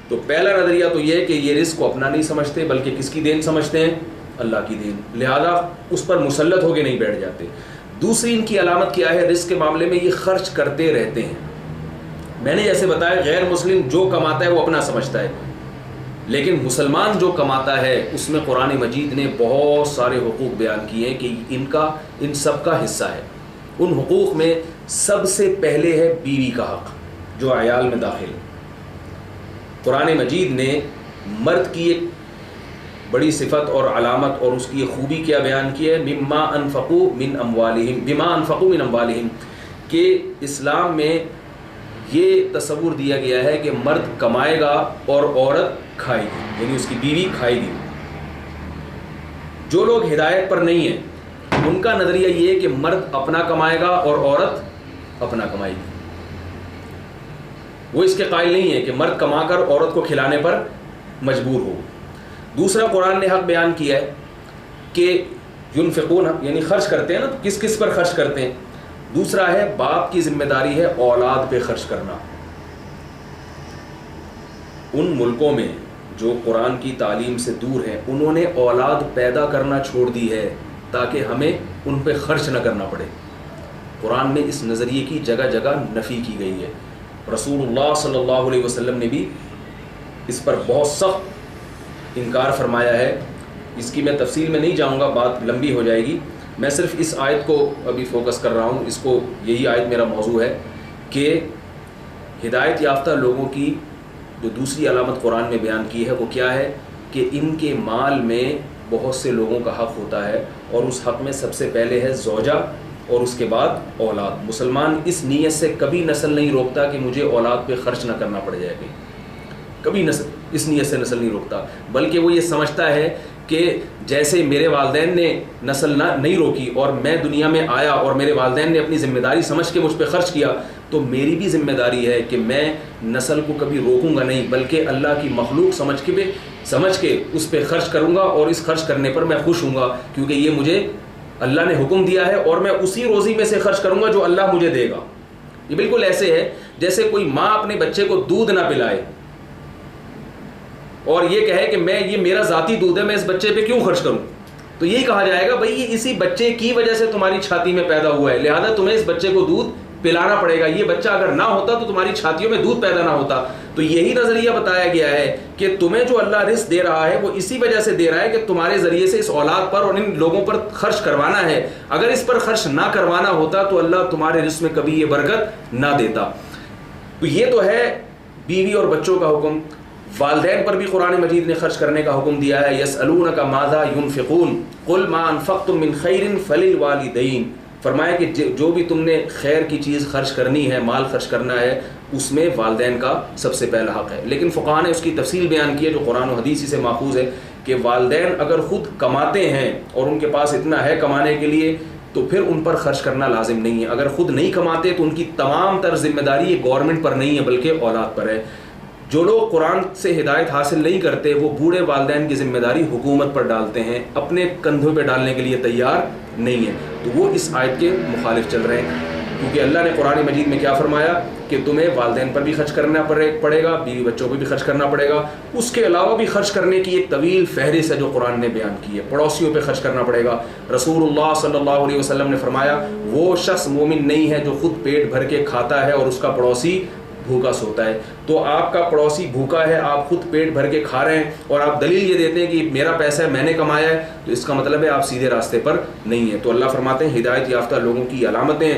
تو پہلا نظریہ تو یہ ہے کہ یہ رزق کو اپنا نہیں سمجھتے بلکہ کس کی دین سمجھتے ہیں؟ اللہ کی دین، لہذا اس پر مسلط ہو کے نہیں بیٹھ جاتے۔ دوسری ان کی علامت کیا ہے؟ رزق کے معاملے میں یہ خرچ کرتے رہتے ہیں۔ میں نے جیسے بتایا غیر مسلم جو کماتا ہے وہ اپنا سمجھتا ہے، لیکن مسلمان جو کماتا ہے اس میں قرآن مجید نے بہت سارے حقوق بیان کیے ہیں کہ ان سب کا حصہ ہے۔ ان حقوق میں سب سے پہلے ہے بیوی کا حق جو عیال میں داخل ہے۔ قرآن مجید نے مرد کی ایک بڑی صفت اور علامت اور اس کی یہ خوبی کیا بیان کی ہے، بما انفقوا من اموالہم، کہ اسلام میں یہ تصور دیا گیا ہے کہ مرد کمائے گا اور عورت کھائے گی، یعنی اس کی بیوی کھائے گی۔ جو لوگ ہدایت پر نہیں ہیں ان کا نظریہ یہ ہے کہ مرد اپنا کمائے گا اور عورت اپنا کمائے گی۔ وہ اس کے قائل نہیں ہے کہ مرد کما کر عورت کو کھلانے پر مجبور ہو۔ دوسرا قرآن نے حق بیان کیا ہے کہ ينفقون، یعنی خرچ کرتے ہیں نا، تو کس کس پر خرچ کرتے ہیں؟ دوسرا ہے باپ کی ذمہ داری ہے اولاد پہ خرچ کرنا۔ ان ملکوں میں جو قرآن کی تعلیم سے دور ہیں انہوں نے اولاد پیدا کرنا چھوڑ دی ہے تاکہ ہمیں ان پہ خرچ نہ کرنا پڑے۔ قرآن میں اس نظریے کی جگہ جگہ نفی کی گئی ہے۔ رسول اللہ صلی اللہ علیہ وسلم نے بھی اس پر بہت سخت انکار فرمایا ہے۔ اس کی میں تفصیل میں نہیں جاؤں گا، بات لمبی ہو جائے گی۔ میں صرف اس آیت کو ابھی فوکس کر رہا ہوں، اس کو، یہی آیت میرا موضوع ہے کہ ہدایت یافتہ لوگوں کی جو دوسری علامت قرآن میں بیان کی ہے وہ کیا ہے کہ ان کے مال میں بہت سے لوگوں کا حق ہوتا ہے، اور اس حق میں سب سے پہلے ہے زوجہ اور اس کے بعد اولاد۔ مسلمان اس نیت سے کبھی نسل نہیں روکتا کہ مجھے اولاد پہ خرچ نہ کرنا پڑ جائے گا، کبھی نسل اس نیت سے نسل نہیں روکتا، بلکہ وہ یہ سمجھتا ہے کہ جیسے میرے والدین نے نسل نہیں روکی اور میں دنیا میں آیا اور میرے والدین نے اپنی ذمہ داری سمجھ کے مجھ پہ خرچ کیا، تو میری بھی ذمہ داری ہے کہ میں نسل کو کبھی روکوں گا نہیں، بلکہ اللہ کی مخلوق سمجھ کے اس پہ خرچ کروں گا، اور اس خرچ کرنے پر میں خوش ہوں گا کیونکہ یہ مجھے اللہ نے حکم دیا ہے، اور میں اسی روزی میں سے خرچ کروں گا جو اللہ مجھے دے گا۔ یہ بالکل ایسے ہے جیسے کوئی ماں اپنے بچے کو دودھ نہ پلائے اور یہ کہے کہ یہ میرا ذاتی دودھ ہے، میں اس بچے پہ کیوں خرچ کروں؟ تو یہی کہا جائے گا بھائی یہ اسی بچے کی وجہ سے تمہاری چھاتی میں پیدا ہوا ہے، لہذا تمہیں اس بچے کو دودھ پلانا پڑے گا، یہ بچہ اگر نہ ہوتا تو تمہاری چھاتیوں میں دودھ پیدا نہ ہوتا۔ تو یہی نظریہ بتایا گیا ہے کہ تمہیں جو اللہ رزق دے رہا ہے وہ اسی وجہ سے دے رہا ہے کہ تمہارے ذریعے سے اس اولاد پر اور ان لوگوں پر خرچ کروانا ہے، اگر اس پر خرچ نہ کروانا ہوتا تو اللہ تمہارے رزق میں کبھی یہ برکت نہ دیتا۔ تو یہ تو ہے بیوی اور بچوں کا حکم۔ والدین پر بھی قرآن مجید نے خرچ کرنے کا حکم دیا ہے، یسألونک ماذا ينفقون قل ما انفقتم من خیر فللوالدین، فرمایا کہ جو بھی تم نے خیر کی چیز خرچ کرنی ہے، مال خرچ کرنا ہے، اس میں والدین کا سب سے پہلا حق ہے۔ لیکن فقہاء نے اس کی تفصیل بیان کی ہے جو قرآن و حدیث سے ماخوذ ہے کہ والدین اگر خود کماتے ہیں اور ان کے پاس اتنا ہے کمانے کے لیے تو پھر ان پر خرچ کرنا لازم نہیں ہے۔ اگر خود نہیں کماتے تو ان کی تمام تر ذمہ داری یہ گورنمنٹ پر نہیں ہے بلکہ اولاد پر ہے۔ جو لوگ قرآن سے ہدایت حاصل نہیں کرتے وہ بوڑھے والدین کی ذمہ داری حکومت پر ڈالتے ہیں، اپنے کندھوں پہ ڈالنے کے لیے تیار نہیں ہیں، تو وہ اس آیت کے مخالف چل رہے ہیں، کیونکہ اللہ نے قرآن مجید میں کیا فرمایا کہ تمہیں والدین پر بھی خرچ کرنا پڑے گا، بیوی بچوں پہ بھی خرچ کرنا پڑے گا، اس کے علاوہ بھی خرچ کرنے کی ایک طویل فہرست ہے جو قرآن نے بیان کی ہے۔ پڑوسیوں پہ خرچ کرنا پڑے گا۔ رسول اللہ صلی اللہ علیہ وسلم نے فرمایا وہ شخص مومن نہیں ہے جو خود پیٹ بھر کے کھاتا ہے اور اس کا پڑوسی بھوکا سوتا ہے۔ تو آپ کا پڑوسی بھوکا ہے، آپ خود پیٹ بھر کے کھا رہے ہیں اور آپ دلیل یہ دیتے ہیں کہ میرا پیسہ ہے، میں نے کمایا ہے، تو اس کا مطلب ہے آپ سیدھے راستے پر نہیں ہیں۔ تو اللہ فرماتے ہیں ہدایت یافتہ لوگوں کی علامتیں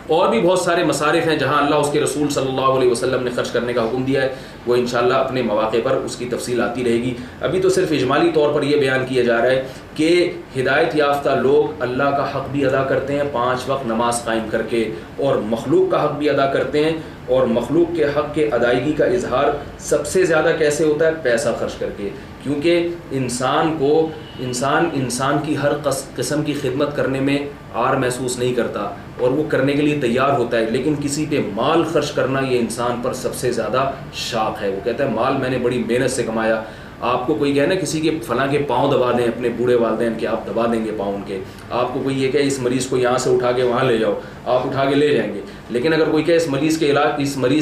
اور بھی بہت سارے مصارف ہیں جہاں اللہ اس کے رسول صلی اللہ علیہ وسلم نے خرچ کرنے کا حکم دیا ہے، وہ انشاءاللہ اپنے مواقع پر اس کی تفصیل آتی رہے گی۔ ابھی تو صرف اجمالی طور پر یہ بیان کیا جا رہا ہے کہ ہدایت یافتہ لوگ اللہ کا حق بھی ادا کرتے ہیں 5 وقت نماز قائم کر کے، اور مخلوق کا حق بھی ادا کرتے ہیں، اور مخلوق کے حق کے ادائیگی کا اظہار سب سے زیادہ کیسے ہوتا ہے؟ پیسہ خرچ کر کے، کیونکہ انسان کی ہر قسم کی خدمت کرنے میں عار محسوس نہیں کرتا اور وہ کرنے کے لیے تیار ہوتا ہے، لیکن کسی پہ مال خرچ کرنا یہ انسان پر سب سے زیادہ شاق ہے۔ وہ کہتا ہے مال میں نے بڑی محنت سے کمایا، آپ کو کوئی کہے نا کسی کے فلاں کے پاؤں دبا دیں اپنے بوڑھے والدین کے، آپ دبا دیں گے پاؤں ان کے. آپ کو کوئی یہ کہے اس مریض کو یہاں سے اٹھا کے وہاں لے جاؤ، آپ اٹھا کے لے جائیں گے. لیکن اگر کوئی کہے اس مریض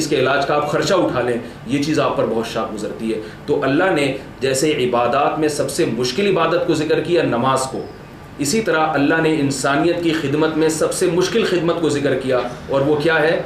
کے علاج کا آپ خرچہ اٹھا لیں، یہ چیز آپ پر بہت شاق گزرتی ہے. تو اللہ نے جیسے عبادات میں سب سے مشکل عبادت کو ذکر کیا نماز کو، اسی طرح اللہ نے انسانیت کی خدمت میں سب سے مشکل خدمت کو ذکر کیا، اور وہ کیا ہے؟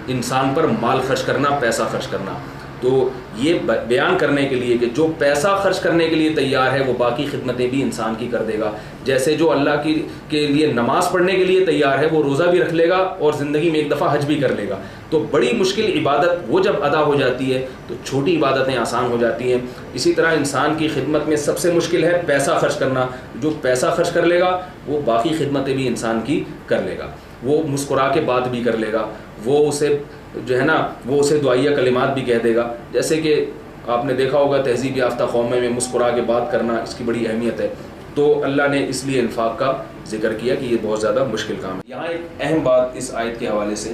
انسان پر مال خرچ کرنا، پیسہ خرچ کرنا. تو یہ بیان کرنے کے لیے کہ جو پیسہ خرچ کرنے کے لیے تیار ہے وہ باقی خدمتیں بھی انسان کی کر دے گا. جیسے جو اللہ کے لیے نماز پڑھنے کے لیے تیار ہے وہ روزہ بھی رکھ لے گا اور زندگی میں ایک دفعہ حج بھی کر لے گا. تو بڑی مشکل عبادت وہ جب ادا ہو جاتی ہے تو چھوٹی عبادتیں آسان ہو جاتی ہیں. اسی طرح انسان کی خدمت میں سب سے مشکل ہے پیسہ خرچ کرنا. جو پیسہ خرچ کر لے گا وہ باقی خدمتیں بھی انسان کی کر لے گا. وہ مسکرا کے بات بھی کر لے گا، وہ اسے جو ہے نا وہ اسے دعائیہ کلمات بھی کہہ دے گا. جیسے کہ آپ نے دیکھا ہوگا تہذیب یافتہ قوموں میں مسکرا کے بات کرنا اس کی بڑی اہمیت ہے. تو اللہ نے اس لیے انفاق کا ذکر کیا کہ یہ بہت زیادہ مشکل کام ہے. یہاں ایک اہم بات اس آیت کے حوالے سے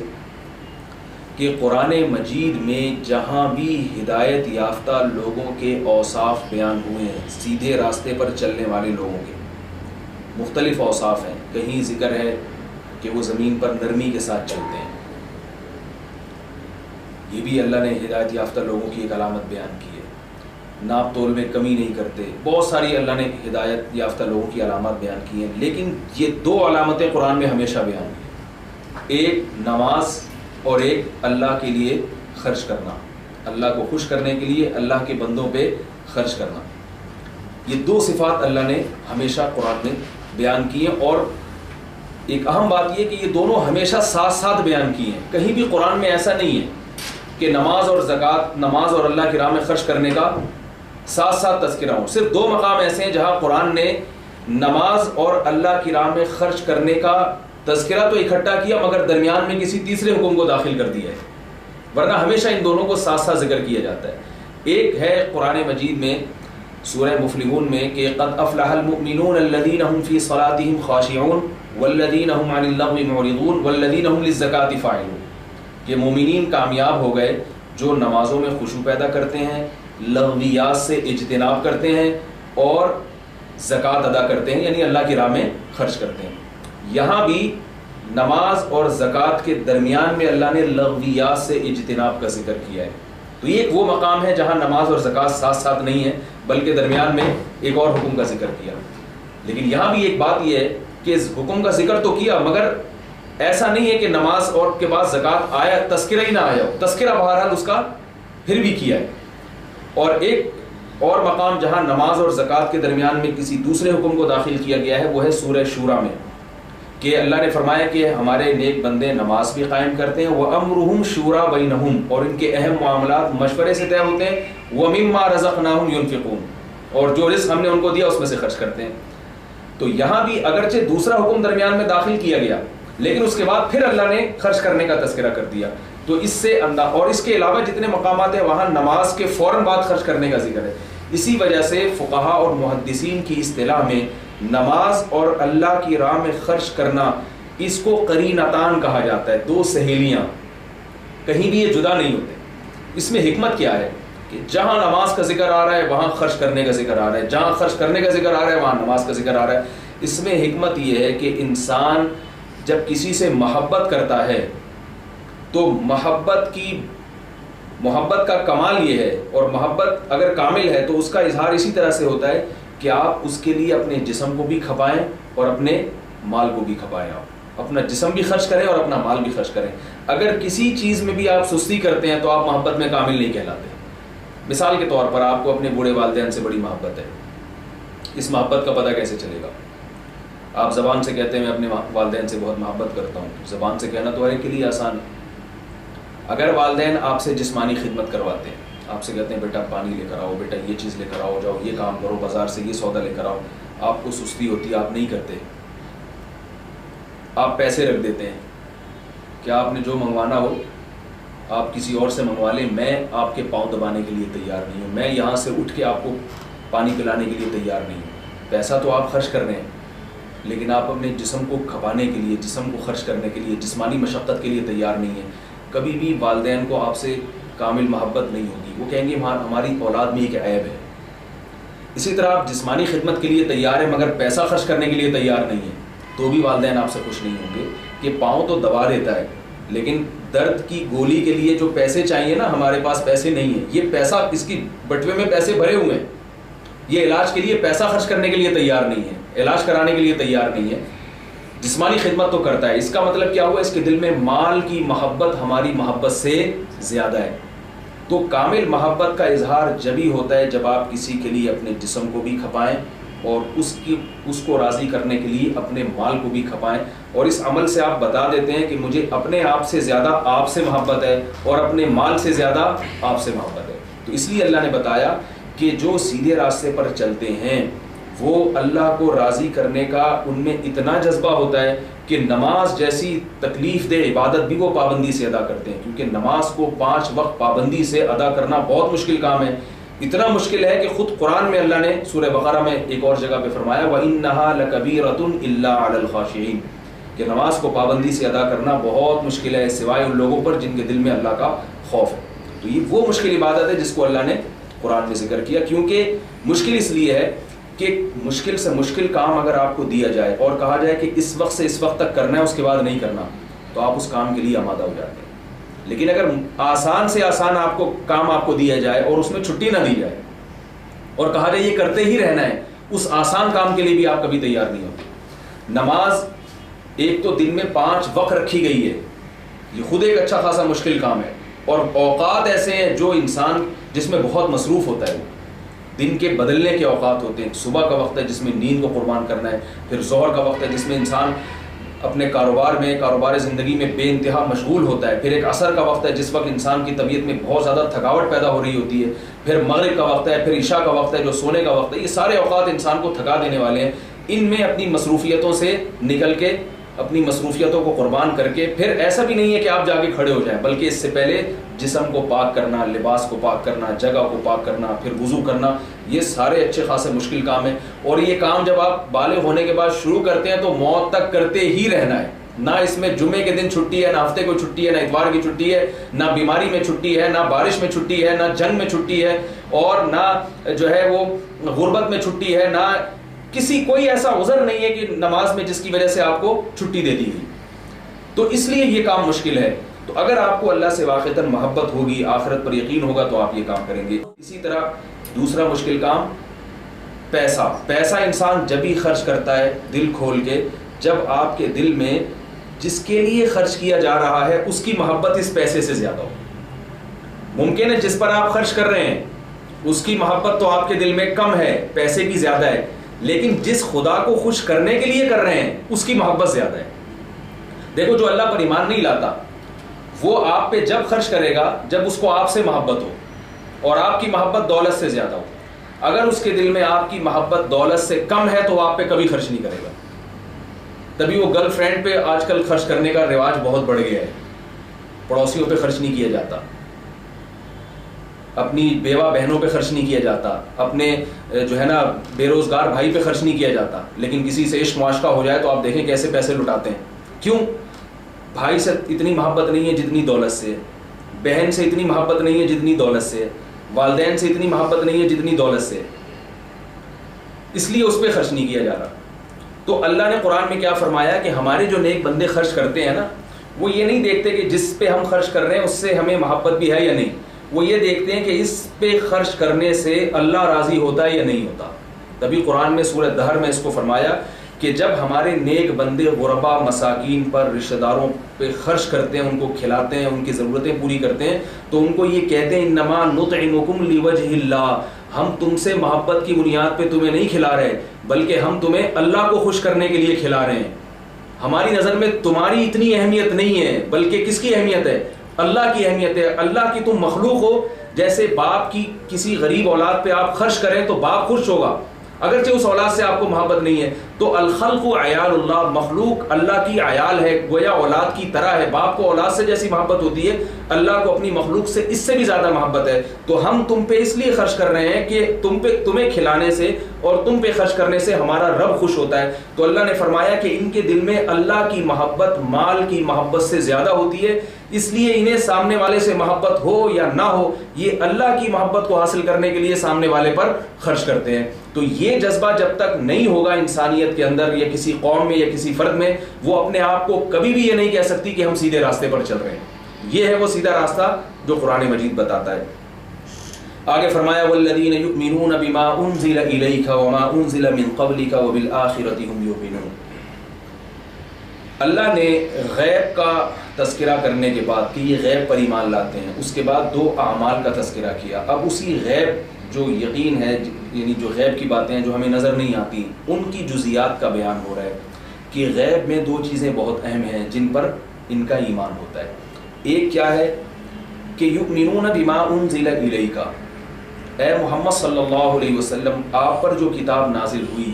کہ قرآن مجید میں جہاں بھی ہدایت یافتہ لوگوں کے اوصاف بیان ہوئے ہیں، سیدھے راستے پر چلنے والے لوگوں کے مختلف اوصاف ہیں. کہیں ذکر ہے کہ وہ زمین پر نرمی کے ساتھ چلتے ہیں، یہ بھی اللہ نے ہدایت یافتہ لوگوں کی ایک علامت بیان کی ہے. ناپ تول میں کمی نہیں کرتے، بہت ساری اللہ نے ہدایت یافتہ لوگوں کی علامات بیان کی ہیں. لیکن یہ دو علامتیں قرآن میں ہمیشہ بیان کی ہیں، ایک نماز اور ایک اللہ کے لیے خرچ کرنا، اللہ کو خوش کرنے کے لیے اللہ کے بندوں پہ خرچ کرنا. یہ دو صفات اللہ نے ہمیشہ قرآن میں بیان کی ہیں. اور ایک اہم بات یہ کہ یہ دونوں ہمیشہ ساتھ ساتھ بیان کی ہیں. کہیں بھی قرآن میں ایسا نہیں ہے کہ نماز اور زکوٰۃ، نماز اور اللہ کی راہ میں خرچ کرنے کا ساتھ ساتھ تذکرہ ہوں. صرف دو مقام ایسے ہیں جہاں قرآن نے نماز اور اللہ کی راہ میں خرچ کرنے کا تذکرہ تو اکٹھا کیا مگر درمیان میں کسی تیسرے حکم کو داخل کر دیا ہے، ورنہ ہمیشہ ان دونوں کو ساتھ ساتھ ذکر کیا جاتا ہے. ایک ہے قرآن مجید میں سورہ مفلحون میں کہ قد افلح المؤمنون الذین هم فی صلاتهم خاشعون والذین هم عن اللغو معرضون والذین هم للزکاة فاعلون، کہ مومنین کامیاب ہو گئے جو نمازوں میں خشوع پیدا کرتے ہیں، لغویات سے اجتناب کرتے ہیں اور زکوٰۃ ادا کرتے ہیں، یعنی اللہ کی راہ میں خرچ کرتے ہیں. یہاں بھی نماز اور زکوٰۃ کے درمیان میں اللہ نے لغویات سے اجتناب کا ذکر کیا ہے. تو یہ ایک وہ مقام ہے جہاں نماز اور زکوٰۃ ساتھ ساتھ نہیں ہے بلکہ درمیان میں ایک اور حکم کا ذکر کیا. لیکن یہاں بھی ایک بات یہ ہے کہ اس حکم کا ذکر تو کیا مگر ایسا نہیں ہے کہ نماز اور کے بعد زکوٰۃ آیا تذکرہ ہی نہ آیا ہو، تذکرہ بہرحال اس کا پھر بھی کیا ہے. اور ایک اور مقام جہاں نماز اور زکوٰۃ کے درمیان میں کسی دوسرے حکم کو داخل کیا گیا ہے وہ ہے سورہ شورا میں، کہ اللہ نے فرمایا کہ ہمارے نیک بندے نماز بھی قائم کرتے ہیں، وَأَمْرُهُمْ شُورَىٰ بَيْنَهُمْ، اور ان کے اہم معاملات مشورے سے طے ہوتے ہیں، وَمِمَّا رَزَقْنَاهُمْ يُنْفِقُونَ، اور جو رزق ہم نے ان کو دیا اس میں سے خرچ کرتے ہیں. تو یہاں بھی اگرچہ دوسرا حکم درمیان میں داخل کیا گیا لیکن اس کے بعد پھر اللہ نے خرچ کرنے کا تذکرہ کر دیا. تو اس سے اور اس کے علاوہ جتنے مقامات ہیں وہاں نماز کے فوراً بعد خرچ کرنے کا ذکر ہے. اسی وجہ سے فقہا اور محدثین کی اصطلاح میں نماز اور اللہ کی راہ میں خرچ کرنا اس کو قرینتان کہا جاتا ہے، دو سہیلیاں، کہیں بھی یہ جدا نہیں ہوتے. اس میں حکمت کیا ہے کہ جہاں نماز کا ذکر آ رہا ہے وہاں خرچ کرنے کا ذکر آ رہا ہے، جہاں خرچ کرنے کا ذکر آ رہا ہے وہاں نماز کا ذکر آ رہا ہے. اس میں حکمت یہ ہے کہ انسان جب کسی سے محبت کرتا ہے تو محبت کا کمال یہ ہے، اور محبت اگر کامل ہے تو اس کا اظہار اسی طرح سے ہوتا ہے کہ آپ اس کے لیے اپنے جسم کو بھی کھپائیں اور اپنے مال کو بھی کھپائیں، آپ اپنا جسم بھی خرچ کریں اور اپنا مال بھی خرچ کریں. اگر کسی چیز میں بھی آپ سستی کرتے ہیں تو آپ محبت میں کامل نہیں کہلاتے. مثال کے طور پر آپ کو اپنے بوڑھے والدین سے بڑی محبت ہے، اس محبت کا پتہ کیسے چلے گا؟ آپ زبان سے کہتے ہیں میں اپنے والدین سے بہت محبت کرتا ہوں، زبان سے کہنا تو ہر ایک کے لیے آسان ہے. اگر والدین آپ سے جسمانی خدمت کرواتے ہیں، آپ سے کہتے ہیں بیٹا پانی لے کر آؤ، بیٹا یہ چیز لے کر آؤ، جاؤ یہ کام کرو، بازار سے یہ سودا لے کر آؤ، آپ کو سستی ہوتی ہے، آپ نہیں کرتے، آپ پیسے رکھ دیتے ہیں کہ آپ نے جو منگوانا ہو آپ کسی اور سے منگوا لیں، میں آپ کے پاؤں دبانے کے لیے تیار نہیں ہوں، میں یہاں سے اٹھ کے آپ کو پانی پلانے کے لیے تیار نہیں ہوں. پیسہ تو آپ خرچ کر رہے ہیں لیکن آپ اپنے جسم کو کھپانے کے لیے، جسم کو خرچ کرنے کے لیے، جسمانی مشقت کے لیے تیار نہیں ہیں. کبھی بھی والدین کو آپ سے کامل محبت نہیں ہوگی، وہ کہیں گے ہماری اولاد میں ایک عیب ہے، اسی طرح آپ جسمانی خدمت کے لیے تیار ہیں مگر پیسہ خرچ کرنے کے لیے تیار نہیں ہیں تو بھی والدین آپ سے خوش نہیں ہوں گے کہ پاؤں تو دوا دیتا ہے لیکن درد کی گولی کے لیے جو پیسے چاہیے نا ہمارے پاس پیسے نہیں ہیں, یہ پیسہ اس کی بٹوے میں پیسے بھرے ہوئے ہیں, یہ علاج کے لیے پیسہ خرچ کرنے کے لیے تیار نہیں ہے, علاج کرانے کے لیے تیار نہیں ہے, جسمانی خدمت تو کرتا ہے. اس کا مطلب کیا ہوا؟ اس کے دل میں مال کی محبت ہماری محبت سے زیادہ ہے. تو کامل محبت کا اظہار جبھی ہوتا ہے جب آپ کسی کے لیے اپنے جسم کو بھی کھپائیں اور اس کو راضی کرنے کے لیے اپنے مال کو بھی کھپائیں, اور اس عمل سے آپ بتا دیتے ہیں کہ مجھے اپنے آپ سے زیادہ آپ سے محبت ہے اور اپنے مال سے زیادہ آپ سے محبت ہے. تو اس لیے اللہ نے بتایا کہ جو سیدھے راستے پر چلتے ہیں وہ اللہ کو راضی کرنے کا ان میں اتنا جذبہ ہوتا ہے کہ نماز جیسی تکلیف دہ عبادت بھی وہ پابندی سے ادا کرتے ہیں, کیونکہ نماز کو 5 وقت پابندی سے ادا کرنا بہت مشکل کام ہے. اتنا مشکل ہے کہ خود قرآن میں اللہ نے سورہ بقرہ میں ایک اور جگہ پہ فرمایا وَإِنَّهَا لَكَبِيرَةٌ إِلَّا عَلَى الْخَاشِعِينَ, کہ نماز کو پابندی سے ادا کرنا بہت مشکل ہے سوائے ان لوگوں پر جن کے دل میں اللہ کا خوف ہے. تو یہ وہ مشکل عبادت ہے جس کو اللہ نے قرآن میں ذکر کیا, کیونکہ مشکل اس لیے ہے کہ مشکل سے مشکل کام اگر آپ کو دیا جائے اور کہا جائے کہ اس وقت سے اس وقت تک کرنا ہے اس کے بعد نہیں کرنا, تو آپ اس کام کے لیے آمادہ ہو جاتے ہیں. لیکن اگر آسان سے آسان کام آپ کو دیا جائے اور اس میں چھٹی نہ دی جائے اور کہا جائے یہ کرتے ہی رہنا ہے, اس آسان کام کے لیے بھی آپ کبھی تیار نہیں ہوتے. نماز ایک تو دن میں 5 وقت رکھی گئی ہے, یہ خود ایک اچھا خاصا مشکل کام ہے, اور اوقات ایسے ہیں جو انسان جس میں بہت مصروف ہوتا ہے, دن کے بدلنے کے اوقات ہوتے ہیں. صبح کا وقت ہے جس میں نیند کو قربان کرنا ہے, پھر ظہر کا وقت ہے جس میں انسان اپنے کاروبار زندگی میں بے انتہا مشغول ہوتا ہے, پھر ایک عصر کا وقت ہے جس وقت انسان کی طبیعت میں بہت زیادہ تھکاوٹ پیدا ہو رہی ہوتی ہے, پھر مغرب کا وقت ہے, پھر عشاء کا وقت ہے جو سونے کا وقت ہے. یہ سارے اوقات انسان کو تھکا دینے والے ہیں. ان میں اپنی مصروفیتوں سے نکل کے, اپنی مصروفیتوں کو قربان کر کے, پھر ایسا بھی نہیں ہے کہ آپ جا کے کھڑے ہو جائیں, بلکہ اس سے پہلے جسم کو پاک کرنا, لباس کو پاک کرنا, جگہ کو پاک کرنا, پھر وضو کرنا, یہ سارے اچھے خاصے مشکل کام ہیں. اور یہ کام جب آپ بالغ ہونے کے بعد شروع کرتے ہیں تو موت تک کرتے ہی رہنا ہے. نہ اس میں جمعے کے دن چھٹی ہے, نہ ہفتے کو چھٹی ہے, نہ اتوار کی چھٹی ہے, نہ بیماری میں چھٹی ہے, نہ بارش میں چھٹی ہے, نہ جنگ میں چھٹی ہے, اور نہ جو ہے وہ غربت میں چھٹی ہے, نہ کوئی ایسا عذر نہیں ہے کہ نماز میں جس کی وجہ سے آپ کو چھٹی دے دی گئی. تو اس لیے یہ کام مشکل ہے. تو اگر آپ کو اللہ سے واقعتاً محبت ہوگی, آخرت پر یقین ہوگا, تو آپ یہ کام کریں گے. اسی طرح دوسرا مشکل کام پیسہ انسان جب ہی خرچ کرتا ہے دل کھول کے, جب آپ کے دل میں جس کے لیے خرچ کیا جا رہا ہے اس کی محبت اس پیسے سے زیادہ ہو. ممکن ہے جس پر آپ خرچ کر رہے ہیں اس کی محبت تو آپ کے دل میں کم ہے, پیسے کی زیادہ ہے, لیکن جس خدا کو خوش کرنے کے لیے کر رہے ہیں اس کی محبت زیادہ ہے. دیکھو جو اللہ پر ایمان نہیں لاتا وہ آپ پہ جب خرچ کرے گا جب اس کو آپ سے محبت ہو اور آپ کی محبت دولت سے زیادہ ہو. اگر اس کے دل میں آپ کی محبت دولت سے کم ہے تو وہ آپ پہ کبھی خرچ نہیں کرے گا. تبھی وہ گرل فرینڈ پہ آج کل خرچ کرنے کا رواج بہت بڑھ گیا ہے, پڑوسیوں پہ خرچ نہیں کیا جاتا, اپنی بیوہ بہنوں پہ خرچ نہیں کیا جاتا, اپنے جو ہے نا بے روزگار بھائی پہ خرچ نہیں کیا جاتا. لیکن کسی سے عشق معاشقہ ہو جائے تو آپ دیکھیں کیسے پیسے لٹاتے ہیں. کیوں؟ بھائی سے اتنی محبت نہیں ہے جتنی دولت سے, بہن سے اتنی محبت نہیں ہے جتنی دولت سے, والدین سے اتنی محبت نہیں ہے جتنی دولت سے, اس لیے اس پہ خرچ نہیں کیا جا رہا. تو اللہ نے قرآن میں کیا فرمایا کہ ہمارے جو نیک بندے خرچ کرتے ہیں نا, وہ یہ نہیں دیکھتے کہ جس پہ ہم خرچ کر رہے ہیں اس سے ہمیں محبت بھی ہے یا نہیں, وہ یہ دیکھتے ہیں کہ اس پہ خرچ کرنے سے اللہ راضی ہوتا ہے یا نہیں ہوتا. تبھی قرآن میں سورہ دہر میں اس کو فرمایا کہ جب ہمارے نیک بندے غربا مساکین پر, رشتہ داروں پہ خرچ کرتے ہیں, ان کو کھلاتے ہیں, ان کی ضرورتیں پوری کرتے ہیں, تو ان کو یہ کہتے ہیں انما نطعمکم لوجہ اللہ, ہم تم سے محبت کی بنیاد پہ تمہیں نہیں کھلا رہے بلکہ ہم تمہیں اللہ کو خوش کرنے کے لیے کھلا رہے ہیں. ہماری نظر میں تمہاری اتنی اہمیت نہیں ہے بلکہ کس کی اہمیت ہے؟ اللہ کی اہمیت ہے. اللہ کی تم مخلوق ہو, جیسے باپ کی کسی غریب اولاد پہ آپ خرچ کریں تو باپ خوش ہوگا, اگرچہ اس اولاد سے آپ کو محبت نہیں ہے. تو الخلق عیال اللہ, مخلوق اللہ کی عیال ہے, گویا اولاد کی طرح ہے. باپ کو اولاد سے جیسی محبت ہوتی ہے اللہ کو اپنی مخلوق سے اس سے بھی زیادہ محبت ہے. تو ہم تم پہ اس لیے خرچ کر رہے ہیں کہ تمہیں کھلانے سے اور تم پہ خرچ کرنے سے ہمارا رب خوش ہوتا ہے. تو اللہ نے فرمایا کہ ان کے دل میں اللہ کی محبت مال کی محبت سے زیادہ ہوتی ہے, اس لیے انہیں سامنے والے سے محبت ہو یا نہ ہو، یہ اللہ کی محبت کو حاصل کرنے کے لیے سامنے والے پر خرچ کرتے ہیں۔ تو یہ جذبہ جب تک نہیں ہوگا انسانیت کے اندر یا کسی قوم میں یا کسی فرد میں، وہ اپنے آپ کو کبھی بھی یہ نہیں کہہ سکتی کہ ہم سیدھے راستے پر چل رہے ہیں۔ یہ ہے وہ سیدھا راستہ جو قرآن مجید بتاتا ہے۔ آگے فرمایا والذین یؤمنون بما انزل الیک وما انزل من قبلک وبالآخرۃ هم یوقنون۔ اللہ نے غیب کا تذکرہ کرنے کے بعد کہ یہ غیب پر ایمان لاتے ہیں، اس کے بعد دو اعمال کا تذکرہ کیا۔ اب اسی غیب جو یقین ہے، یعنی جو غیب کی باتیں ہیں جو ہمیں نظر نہیں آتی، ان کی جزیات کا بیان ہو رہا ہے کہ غیب میں دو چیزیں بہت اہم ہیں جن پر ان کا ایمان ہوتا ہے۔ ایک کیا ہے کہ یؤمنون بما انزل الیک، اے محمد صلی اللہ علیہ وسلم آپ پر جو کتاب نازل ہوئی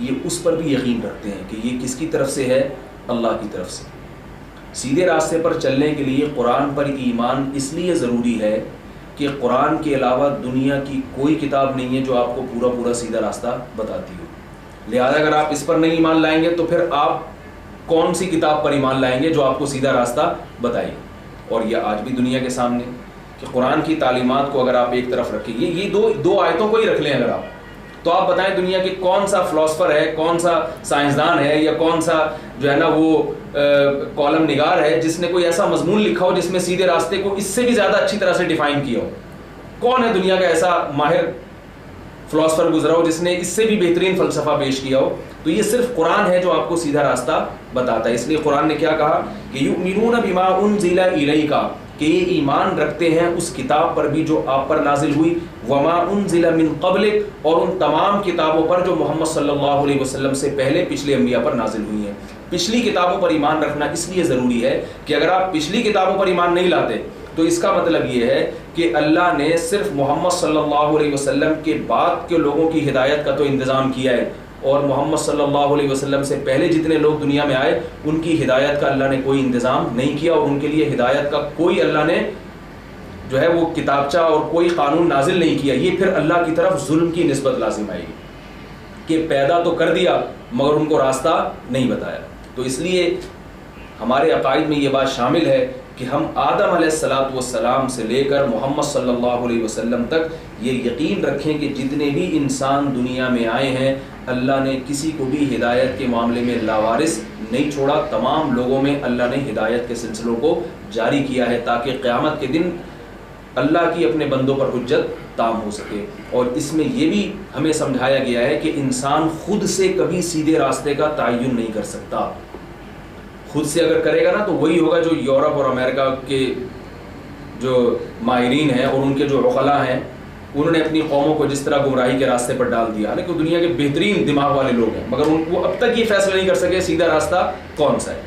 یہ اس پر بھی یقین رکھتے ہیں کہ یہ کس کی طرف سے ہے؟ اللہ کی طرف سے۔ سیدھے راستے پر چلنے کے لیے قرآن پر ایمان اس لیے ضروری ہے کہ قرآن کے علاوہ دنیا کی کوئی کتاب نہیں ہے جو آپ کو پورا پورا سیدھا راستہ بتاتی ہو۔ لہذا اگر آپ اس پر نہیں ایمان لائیں گے تو پھر آپ کون سی کتاب پر ایمان لائیں گے جو آپ کو سیدھا راستہ بتائے؟ اور یہ آج بھی دنیا کے سامنے کہ قرآن کی تعلیمات کو اگر آپ ایک طرف رکھیں، یہ دو آیتوں کو ہی رکھ لیں اگر آپ، تو آپ بتائیں دنیا کے کون سا فلاسفر ہے، کون سا سائنسدان ہے، یا کون سا جو ہے نا وہ کالم نگار ہے جس نے کوئی ایسا مضمون لکھا ہو جس میں سیدھے راستے کو اس سے بھی زیادہ اچھی طرح سے ڈیفائن کیا ہو؟ کون ہے دنیا کا ایسا ماہر فلاسفر گزرا ہو جس نے اس سے بھی بہترین فلسفہ پیش کیا ہو؟ تو یہ صرف قرآن ہے جو آپ کو سیدھا راستہ بتاتا ہے۔ اس لیے قرآن نے کیا کہا کہ یؤمنون بما انزل الیک، کہ یہ ایمان رکھتے ہیں اس کتاب پر بھی جو آپ پر نازل ہوئی، وما انزل من قبلک، اور ان تمام کتابوں پر جو محمد صلی اللہ علیہ وسلم سے پہلے پچھلے انبیاء پر نازل ہوئی ہیں۔ پچھلی کتابوں پر ایمان رکھنا اس لیے ضروری ہے کہ اگر آپ پچھلی کتابوں پر ایمان نہیں لاتے تو اس کا مطلب یہ ہے کہ اللہ نے صرف محمد صلی اللہ علیہ وسلم کے بعد کے لوگوں کی ہدایت کا تو انتظام کیا ہے، اور محمد صلی اللہ علیہ وسلم سے پہلے جتنے لوگ دنیا میں آئے ان کی ہدایت کا اللہ نے کوئی انتظام نہیں کیا، اور ان کے لیے ہدایت کا کوئی اللہ نے جو ہے وہ کتابچہ اور کوئی قانون نازل نہیں کیا۔ یہ پھر اللہ کی طرف ظلم کی نسبت لازم آئے گی کہ پیدا تو کر دیا مگر ان کو راستہ نہیں بتایا۔ تو اس لیے ہمارے عقائد میں یہ بات شامل ہے کہ ہم آدم علیہ السلام سے لے کر محمد صلی اللہ علیہ وسلم تک یہ یقین رکھیں کہ جتنے بھی انسان دنیا میں آئے ہیں اللہ نے کسی کو بھی ہدایت کے معاملے میں لاوارث نہیں چھوڑا، تمام لوگوں میں اللہ نے ہدایت کے سلسلوں کو جاری کیا ہے تاکہ قیامت کے دن اللہ کی اپنے بندوں پر حجت تام ہو سکے۔ اور اس میں یہ بھی ہمیں سمجھایا گیا ہے کہ انسان خود سے کبھی سیدھے راستے کا تعین نہیں کر سکتا۔ خود سے اگر کرے گا نا تو وہی ہوگا جو یورپ اور امریکہ کے جو ماہرین ہیں اور ان کے جو عقلاء ہیں انہوں نے اپنی قوموں کو جس طرح گمراہی کے راستے پر ڈال دیا، حالانکہ دنیا کے بہترین دماغ والے لوگ ہیں مگر وہ اب تک یہ فیصلہ نہیں کر سکے سیدھا راستہ کون سا ہے۔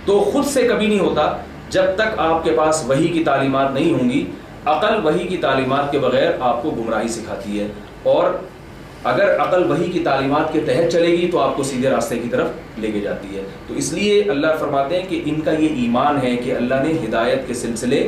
تو خود سے کبھی نہیں ہوتا جب تک آپ کے پاس وحی کی تعلیمات نہیں ہوں گی۔ عقل وحی کی تعلیمات کے بغیر آپ کو گمراہی سکھاتی ہے، اور اگر عقل وحی کی تعلیمات کے تحت چلے گی تو آپ کو سیدھے راستے کی طرف لے کے جاتی ہے۔ تو اس لیے اللہ فرماتے ہیں کہ ان کا یہ ایمان ہے کہ اللہ نے ہدایت کے سلسلے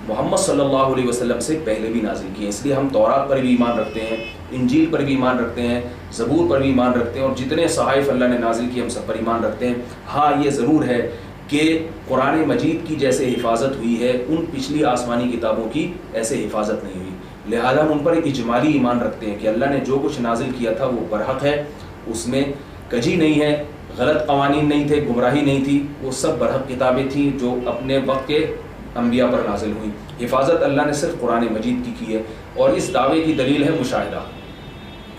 محمد صلی اللہ علیہ وسلم سے پہلے بھی نازل کیے، اس لیے ہم تورات پر بھی ایمان رکھتے ہیں، انجیل پر بھی ایمان رکھتے ہیں، زبور پر بھی ایمان رکھتے ہیں، اور جتنے صحائف اللہ نے نازل کیے ہم سب پر ایمان رکھتے ہیں۔ ہاں یہ ضرور ہے کہ قرآن مجید کی جیسے حفاظت ہوئی ہے ان پچھلی آسمانی کتابوں کی ایسے حفاظت نہیں ہوئی، لہذا ہم ان پر اجمالی ایمان رکھتے ہیں کہ اللہ نے جو کچھ نازل کیا تھا وہ برحق ہے، اس میں کجی نہیں ہے، غلط قوانین نہیں تھے، گمراہی نہیں تھی، وہ سب برحق کتابیں تھیں جو اپنے وقت کے انبیاء پر نازل ہوئی۔ حفاظت اللہ نے صرف قرآن مجید کی ہے، اور اس دعوے کی دلیل ہے مشاہدہ۔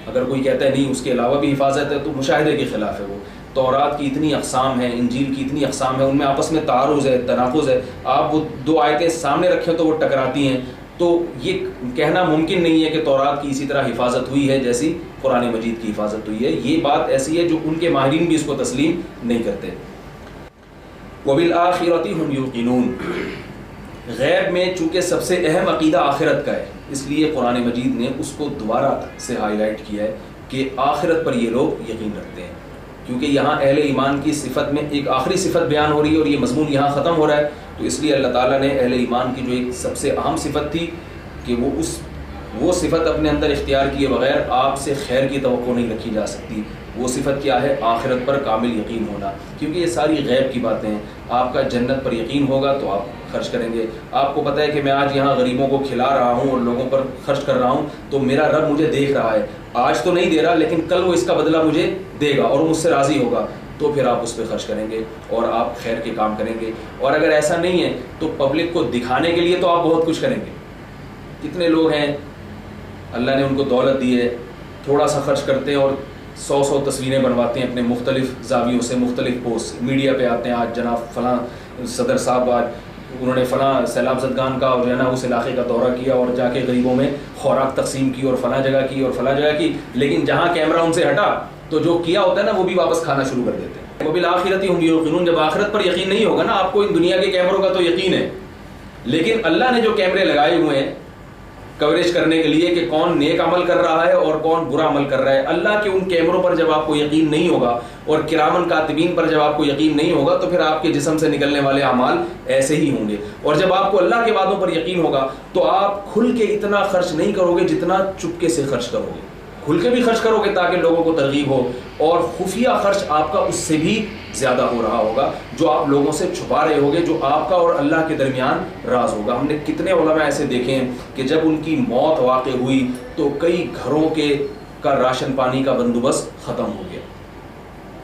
اگر کوئی کہتا ہے نہیں اس کے علاوہ بھی حفاظت ہے تو مشاہدے کے خلاف ہے۔ وہ تورات کی اتنی اقسام ہیں، انجیل کی اتنی اقسام ہیں، ان میں آپس میں تعارض ہے، تناقض ہے، آپ وہ دو آیتیں سامنے رکھیں تو وہ ٹکراتی ہیں، تو یہ کہنا ممکن نہیں ہے کہ تورات کی اسی طرح حفاظت ہوئی ہے جیسی قرآن مجید کی حفاظت ہوئی ہے۔ یہ بات ایسی ہے جو ان کے ماہرین بھی اس کو تسلیم نہیں کرتے۔ وَبِالْآخِرَةِ هُمْ يُوقِنُونَ، غیب میں چونکہ سب سے اہم عقیدہ آخرت کا ہے، اس لیے قرآن مجید نے اس کو دوبارہ سے ہائی لائٹ کیا ہے کہ آخرت پر یہ لوگ یقین رکھتے ہیں، کیونکہ یہاں اہل ایمان کی صفت میں ایک آخری صفت بیان ہو رہی ہے اور یہ مضمون یہاں ختم ہو رہا ہے، تو اس لیے اللہ تعالیٰ نے اہل ایمان کی جو ایک سب سے اہم صفت تھی کہ وہ اس وہ صفت اپنے اندر اختیار کیے بغیر آپ سے خیر کی توقع نہیں رکھی جا سکتی. وہ صفت کیا ہے؟ آخرت پر کامل یقین ہونا. کیونکہ یہ ساری غیب کی باتیں ہیں. آپ کا جنت پر یقین ہوگا تو آپ خرچ کریں گے. آپ کو پتہ ہے کہ میں آج یہاں غریبوں کو کھلا رہا ہوں اور لوگوں پر خرچ کر رہا ہوں تو میرا رب مجھے دیکھ رہا ہے. آج تو نہیں دے رہا لیکن کل وہ اس کا بدلہ مجھے دے گا اور مجھ سے راضی ہوگا, تو پھر آپ اس پہ خرچ کریں گے اور آپ خیر کے کام کریں گے. اور اگر ایسا نہیں ہے تو پبلک کو دکھانے کے لیے تو آپ بہت کچھ کریں گے. کتنے لوگ ہیں اللہ نے ان کو دولت دی ہے, تھوڑا سا خرچ کرتے ہیں اور 100 تصویریں بنواتے ہیں اپنے مختلف زاویوں سے, مختلف پوسٹ میڈیا پہ آتے ہیں. آج جناب فلاں صدر صاحب آج انہوں نے فلاں سیلاب زدگان کا اور جو ہے نا اس علاقے کا دورہ کیا اور جا کے غریبوں میں خوراک تقسیم کی اور فلاں جگہ کی اور فلاں جگہ کی, لیکن جہاں کیمرہ ان سے ہٹا تو جو کیا ہوتا ہے نا وہ بھی واپس کھانا شروع کر دیتے ہیں. وبالآخرۃ هم یوقنون, جب آخرت پر یقین نہیں ہوگا نا, آپ کو ان دنیا کے کیمروں کا تو یقین ہے, لیکن اللہ نے جو کیمرے لگائے ہوئے ہیں کوریج کرنے کے لیے کہ کون نیک عمل کر رہا ہے اور کون برا عمل کر رہا ہے, اللہ کے ان کیمروں پر جب آپ کو یقین نہیں ہوگا اور کرامن کاتبین پر جب آپ کو یقین نہیں ہوگا تو پھر آپ کے جسم سے نکلنے والے اعمال ایسے ہی ہوں گے. اور جب آپ کو اللہ کے وعدوں پر یقین ہوگا تو آپ کھل کے اتنا خرچ نہیں کرو گے جتنا چپکے سے خرچ کرو گے. کھل کے بھی خرچ کرو گے تاکہ لوگوں کو ترغیب ہو, اور خفیہ خرچ آپ کا اس سے بھی زیادہ ہو رہا ہوگا جو آپ لوگوں سے چھپا رہے ہوگے, جو آپ کا اور اللہ کے درمیان راز ہوگا. ہم نے کتنے علماء ایسے دیکھے ہیں کہ جب ان کی موت واقع ہوئی تو کئی گھروں کا راشن پانی کا بندوبست ختم ہو گیا.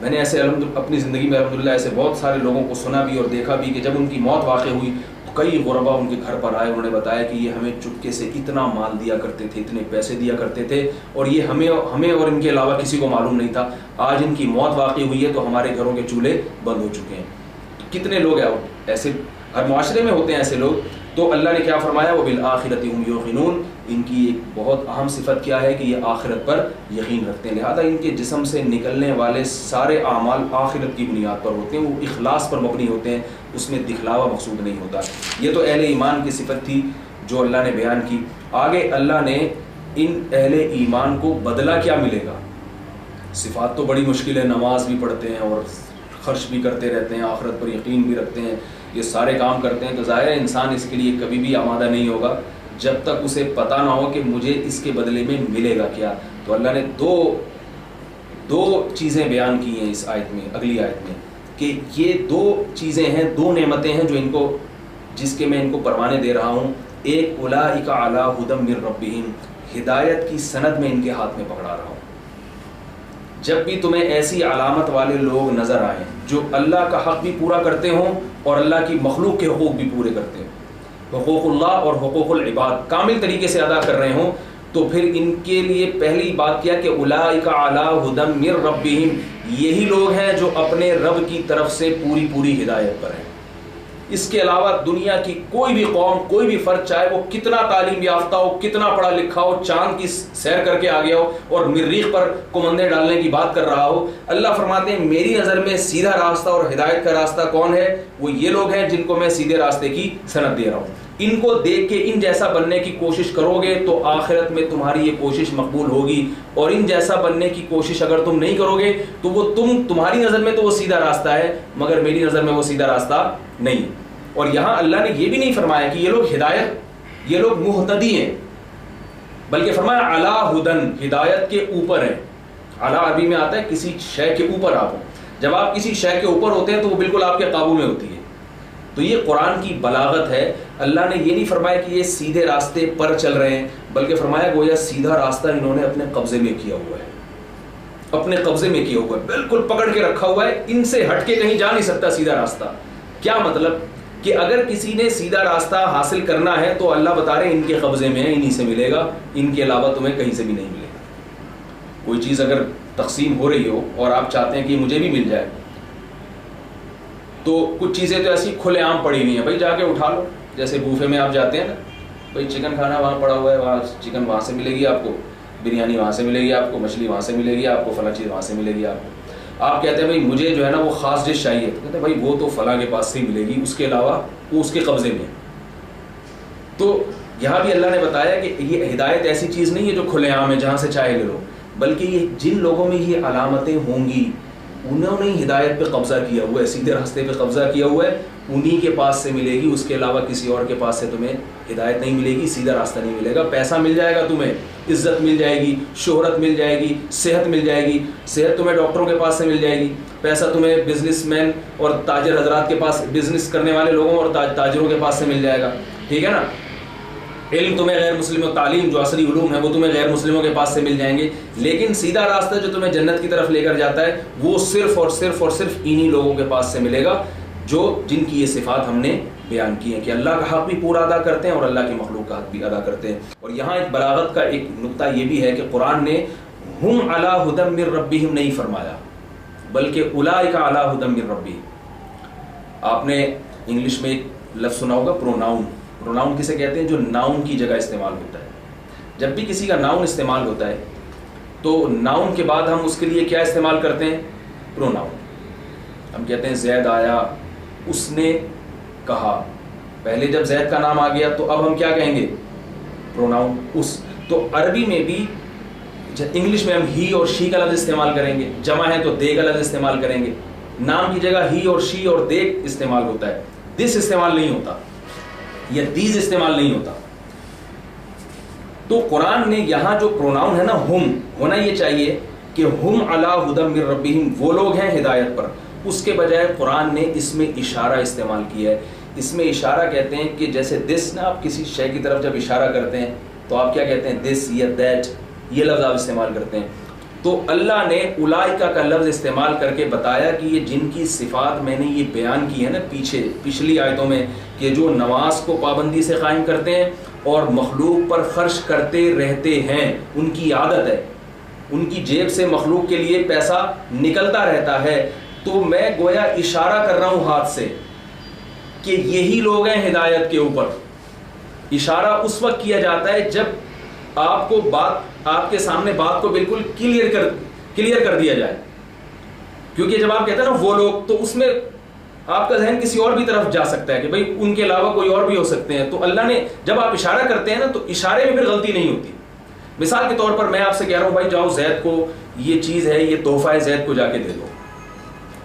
میں نے ایسے اپنی زندگی میں الحمدللہ ایسے بہت سارے لوگوں کو سنا بھی اور دیکھا بھی کہ جب ان کی موت واقع ہوئی تو کئی غربا ان کے گھر پر آئے, انہوں نے بتایا کہ یہ ہمیں چپکے سے اتنا مال دیا کرتے تھے, اتنے پیسے دیا کرتے تھے, اور یہ ہمیں اور ان کے علاوہ کسی کو معلوم نہیں تھا. آج ان کی موت واقع ہوئی ہے تو ہمارے گھروں کے چولہے بند ہو چکے ہیں. کتنے لوگ ہیں ایسے, ہر معاشرے میں ہوتے ہیں ایسے لوگ. تو اللہ نے کیا فرمایا؟ وبالآخرۃ هم یوقنون, ان کی ایک بہت اہم صفت کیا ہے کہ یہ آخرت پر یقین رکھتے ہیں. لہذا ان کے جسم سے نکلنے والے سارے اعمال آخرت کی بنیاد پر ہوتے ہیں, وہ اخلاص پر مبنی ہوتے ہیں, اس میں دکھلاوا مقصود نہیں ہوتا. یہ تو اہل ایمان کی صفت تھی جو اللہ نے بیان کی. آگے اللہ نے ان اہل ایمان کو بدلہ کیا ملے گا. صفات تو بڑی مشکل ہے, نماز بھی پڑھتے ہیں اور خرچ بھی کرتے رہتے ہیں, آخرت پر یقین بھی رکھتے ہیں, یہ سارے کام کرتے ہیں, تو ظاہر ہے انسان اس کے لیے کبھی بھی آمادہ نہیں ہوگا جب تک اسے پتہ نہ ہو کہ مجھے اس کے بدلے میں ملے گا کیا. تو اللہ نے دو چیزیں بیان کی ہیں اس آیت میں, اگلی آیت میں, کہ یہ دو چیزیں ہیں, دو نعمتیں ہیں جو جس کے میں ان کو پروانے دے رہا ہوں. ایک اولئک علی ھدی من ربہم, ہدایت کی سند میں ان کے ہاتھ میں پکڑا رہا ہوں. جب بھی تمہیں ایسی علامت والے لوگ نظر آئیں جو اللہ کا حق بھی پورا کرتے ہوں اور اللہ کی مخلوق کے حقوق بھی پورے کرتے ہوں, حقوق اللہ اور حقوق العباد کامل طریقے سے ادا کر رہے ہوں, تو پھر ان کے لیے پہلی بات کیا کہ اولئک علی ھدی من ربہم, یہی لوگ ہیں جو اپنے رب کی طرف سے پوری ہدایت پر ہیں. اس کے علاوہ دنیا کی کوئی بھی قوم, کوئی بھی فرد, چاہے وہ کتنا تعلیم یافتہ ہو, کتنا پڑھا لکھا ہو, چاند کی سیر کر کے آ گیا ہو اور مریخ پر کمندے ڈالنے کی بات کر رہا ہو, اللہ فرماتے ہیں میری نظر میں سیدھا راستہ اور ہدایت کا راستہ کون ہے؟ وہ یہ لوگ ہیں جن کو میں سیدھے راستے کی سند دے رہا ہوں. ان کو دیکھ کے ان جیسا بننے کی کوشش کرو گے تو آخرت میں تمہاری یہ کوشش مقبول ہوگی, اور ان جیسا بننے کی کوشش اگر تم نہیں کرو گے تو وہ تمہاری نظر میں تو وہ سیدھا راستہ ہے مگر میری نظر میں وہ سیدھا راستہ نہیں. اور یہاں اللہ نے یہ بھی نہیں فرمایا کہ یہ لوگ یہ لوگ مہتدی ہیں, بلکہ فرمایا علی ھدن, ہدایت کے اوپر ہیں. علی عربی میں آتا ہے کسی شے کے اوپر آپ ہو. جب آپ کسی شے کے اوپر ہوتے ہیں تو وہ بالکل آپ کے قابو میں ہوتی ہے. تو یہ قرآن کی بلاغت ہے. اللہ نے یہ نہیں فرمایا کہ یہ سیدھے راستے پر چل رہے ہیں, بلکہ فرمایا گویا سیدھا راستہ انہوں نے اپنے قبضے میں کیا ہوا ہے, اپنے قبضے میں کیا ہوا ہے, بالکل پکڑ کے رکھا ہوا ہے, ان سے ہٹ کے کہیں جا نہیں سکتا سیدھا راستہ. کیا مطلب کہ اگر کسی نے سیدھا راستہ حاصل کرنا ہے تو اللہ بتا رہے ان کے قبضے میں ہے, انہی سے ملے گا, ان کے علاوہ تمہیں کہیں سے بھی نہیں ملے گا. کوئی چیز اگر تقسیم ہو رہی ہو اور آپ چاہتے ہیں کہ مجھے بھی مل جائے, تو کچھ چیزیں تو ایسی کھلے عام پڑی ہوئی ہیں, بھائی جا کے اٹھا لو. جیسے بوفے میں آپ جاتے ہیں نا, بھائی چکن کھانا وہاں پڑا ہوا ہے, وہاں چکن وہاں سے ملے گی آپ کو, بریانی وہاں سے ملے گی آپ کو, مچھلی وہاں سے ملے گی آپ کو, فلاں چیز وہاں سے ملے گی آپ کو. آپ کہتے ہیں بھائی مجھے جو ہے نا وہ خاص ڈش چاہیے, تو کہتے ہیں بھائی وہ تو فلاں کے پاس سے ہی ملے گی, اس کے علاوہ وہ اس کے قبضے میں. تو یہاں بھی اللہ نے بتایا کہ یہ ہدایت ایسی چیز نہیں ہے جو کھلے عام ہے جہاں سے چاہے لے لو, بلکہ یہ جن لوگوں میں یہ علامتیں ہوں گی انہوں نے ہدایت پہ قبضہ کیا ہوا ہے, سیدھے راستے پہ قبضہ کیا ہوا ہے, انہی کے پاس سے ملے گی, اس کے علاوہ کسی اور کے پاس سے تمہیں ہدایت نہیں ملے گی، سیدھا راستہ نہیں ملے گا. پیسہ مل جائے گا تمہیں، عزت مل جائے گی، شہرت مل جائے گی، صحت مل جائے گی. صحت تمہیں ڈاکٹروں کے پاس سے مل جائے گی، پیسہ تمہیں بزنس مین اور تاجر حضرات کے پاس، بزنس کرنے والے لوگوں اور تاجروں کے پاس سے مل جائے گا. ٹھیک ہے نا. علم تمہیں غیر مسلموں، تعلیم جو عصری علوم ہے وہ تمہیں غیر مسلموں کے پاس سے مل جائیں گے. لیکن سیدھا راستہ جو تمہیں جنت کی طرف لے کر جاتا ہے وہ صرف اور صرف اور صرف انہی لوگوں کے پاس سے ملے گا جن کی یہ صفات ہم نے بیان کی ہیں کہ اللہ کا حق بھی پورا ادا کرتے ہیں اور اللہ کی مخلوق کا حق بھی ادا کرتے ہیں. اور یہاں ایک بلاغت کا ایک نقطہ یہ بھی ہے کہ قرآن نے ہم علی ھدی من ربہم نہیں فرمایا، بلکہ اولئک علی ھدی من ربہم. آپ نے انگلش میں ایک لفظ سنا ہوگا پروناؤن. پروناؤن کسے کہتے ہیں؟ جو ناؤن کی جگہ استعمال ہوتا ہے. جب بھی کسی کا ناؤن استعمال ہوتا ہے تو ناؤن کے بعد ہم اس کے لیے کیا استعمال کرتے ہیں؟ پروناؤن. ہم کہتے ہیں زید آیا، اس نے کہا. پہلے جب زید کا نام آ گیا تو اب ہم کیا کہیں گے؟ پروناؤن اس. تو عربی میں بھی انگلش میں ہم ہی اور شی کا لفظ استعمال کریں گے، جمع ہے تو دے کا لفظ استعمال کریں گے. نام کی جگہ ہی اور شی اور دے استعمال ہوتا ہے، دس استعمال نہیں ہوتا یا دیز استعمال نہیں ہوتا. تو قرآن نے یہاں جو پروناؤن ہے نا ہم، ہونا یہ چاہیے کہ ہم علی ھدی من ربہم، وہ لوگ ہیں ہدایت پر. اس کے بجائے قرآن نے اس میں اشارہ استعمال کیا ہے. اس میں اشارہ کہتے ہیں کہ جیسے دس نا، آپ کسی شے کی طرف جب اشارہ کرتے ہیں تو آپ کیا کہتے ہیں؟ دس یا دیٹ، یہ لفظ آپ استعمال کرتے ہیں. تو اللہ نے اولئک کا لفظ استعمال کر کے بتایا کہ یہ جن کی صفات میں نے یہ بیان کی ہے نا پچھلی آیتوں میں، کہ جو نماز کو پابندی سے قائم کرتے ہیں اور مخلوق پر خرچ کرتے رہتے ہیں، ان کی عادت ہے، ان کی جیب سے مخلوق کے لیے پیسہ نکلتا رہتا ہے. تو میں گویا اشارہ کر رہا ہوں ہاتھ سے کہ یہی لوگ ہیں ہدایت کے اوپر. اشارہ اس وقت کیا جاتا ہے جب آپ کو آپ کے سامنے بات کو بالکل کلیئر کر دیا جائے. کیونکہ جب آپ کہتے ہیں نا وہ لوگ، تو اس میں آپ کا ذہن کسی اور بھی طرف جا سکتا ہے کہ بھئی ان کے علاوہ کوئی اور بھی ہو سکتے ہیں. تو اللہ نے جب آپ اشارہ کرتے ہیں نا تو اشارے میں پھر غلطی نہیں ہوتی. مثال کے طور پر میں آپ سے کہہ رہا ہوں بھائی جاؤ زید کو یہ چیز ہے، یہ تحفہ ہے، زید کو جا کے دے دو.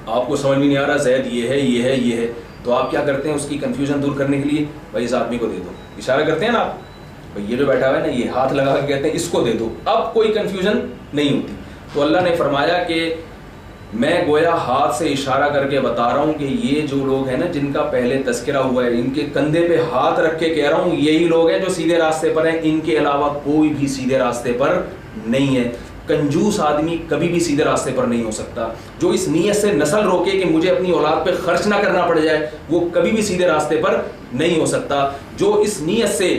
آپ کو سمجھ میں نہیں آ رہا زید یہ ہے یہ ہے یہ ہے، تو آپ کیا کرتے ہیں؟ اس کی کنفیوژن دور کرنے کے لیے بھائی اس آدمی کو دے دو. اشارہ کرتے ہیں نا آپ، بھائی یہ جو بیٹھا ہوا ہے نا، یہ ہاتھ لگا کے کہتے ہیں اس کو دے دو. اب کوئی کنفیوژن نہیں ہوتی. تو اللہ نے فرمایا کہ میں گویا ہاتھ سے اشارہ کر کے بتا رہا ہوں کہ یہ جو لوگ ہیں نا جن کا پہلے تذکرہ ہوا ہے، ان کے کندھے پہ ہاتھ رکھ کے کہہ رہا ہوں یہی لوگ ہیں جو سیدھے راستے پر ہیں. ان کے علاوہ کوئی بھی سیدھے راستے پر نہیں ہے. کنجوس آدمی کبھی بھی سیدھے راستے پر نہیں ہو سکتا. جو اس نیت سے نسل روکے کہ مجھے اپنی اولاد پہ خرچ نہ کرنا پڑ جائے، وہ کبھی بھی سیدھے راستے پر نہیں ہو سکتا. جو اس نیت سے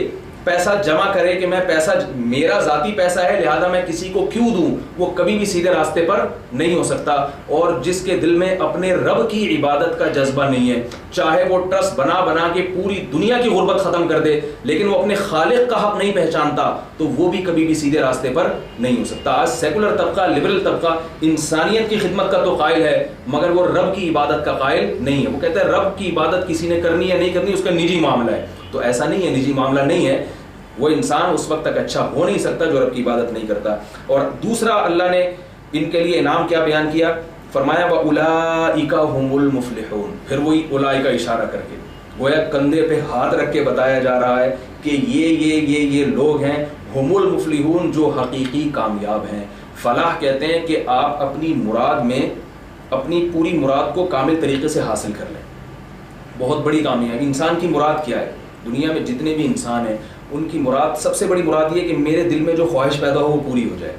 پیسہ جمع کرے کہ میں پیسہ میرا ذاتی پیسہ ہے لہذا میں کسی کو کیوں دوں، وہ کبھی بھی سیدھے راستے پر نہیں ہو سکتا. اور جس کے دل میں اپنے رب کی عبادت کا جذبہ نہیں ہے، چاہے وہ ٹرسٹ بنا کے پوری دنیا کی غربت ختم کر دے، لیکن وہ اپنے خالق کا حق نہیں پہچانتا، تو وہ بھی کبھی بھی سیدھے راستے پر نہیں ہو سکتا. آج سیکولر طبقہ، لبرل طبقہ انسانیت کی خدمت کا تو قائل ہے مگر وہ رب کی عبادت کا قائل نہیں ہے. وہ کہتا ہے رب کی عبادت کسی نے کرنی یا نہیں کرنی اس کا نجی معاملہ ہے. تو ایسا نہیں ہے، نجی معاملہ نہیں ہے. وہ انسان اس وقت تک اچھا ہو نہیں سکتا جو رب کی عبادت نہیں کرتا. اور دوسرا اللہ نے ان کے لیے انعام کیا بیان کیا؟ فرمایا وَأُولَئِكَ هُمُ الْمُفْلِحُونَ. پھر وہی اولئک کا اشارہ کر کے گویا کندھے پہ ہاتھ رکھ کے بتایا جا رہا ہے کہ یہ لوگ ہیں ہم المفلحون، جو حقیقی کامیاب ہیں. فلاح کہتے ہیں کہ آپ اپنی مراد میں اپنی پوری مراد کو کامل طریقے سے حاصل کر لیں. بہت بڑی کامیابی. انسان کی مراد کیا ہے؟ دنیا میں جتنے بھی انسان ہیں ان کی مراد، سب سے بڑی مراد یہ کہ میرے دل میں جو خواہش پیدا ہو وہ پوری ہو جائے.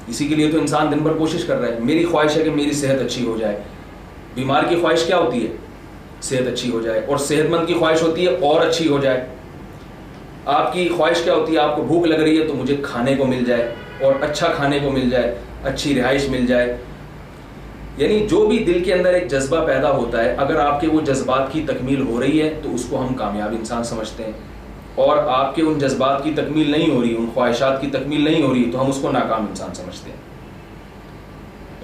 اسی کے لیے تو انسان دن بھر کوشش کر رہا ہے. میری خواہش ہے کہ میری صحت اچھی ہو جائے. بیمار کی خواہش کیا ہوتی ہے؟ صحت اچھی ہو جائے. اور صحت مند کی خواہش ہوتی ہے اور اچھی ہو جائے. آپ کی خواہش کیا ہوتی ہے؟ آپ کو بھوک لگ رہی ہے تو مجھے کھانے کو مل جائے اور اچھا کھانے کو مل جائے، اچھی رہائش مل جائے. یعنی جو بھی دل کے اندر ایک جذبہ پیدا ہوتا ہے، اگر آپ کے وہ جذبات کی تکمیل ہو رہی ہے تو اس کو ہم کامیاب انسان سمجھتے ہیں. اور آپ کے ان جذبات کی تکمیل نہیں ہو رہی، ان خواہشات کی تکمیل نہیں ہو رہی، تو ہم اس کو ناکام انسان سمجھتے ہیں.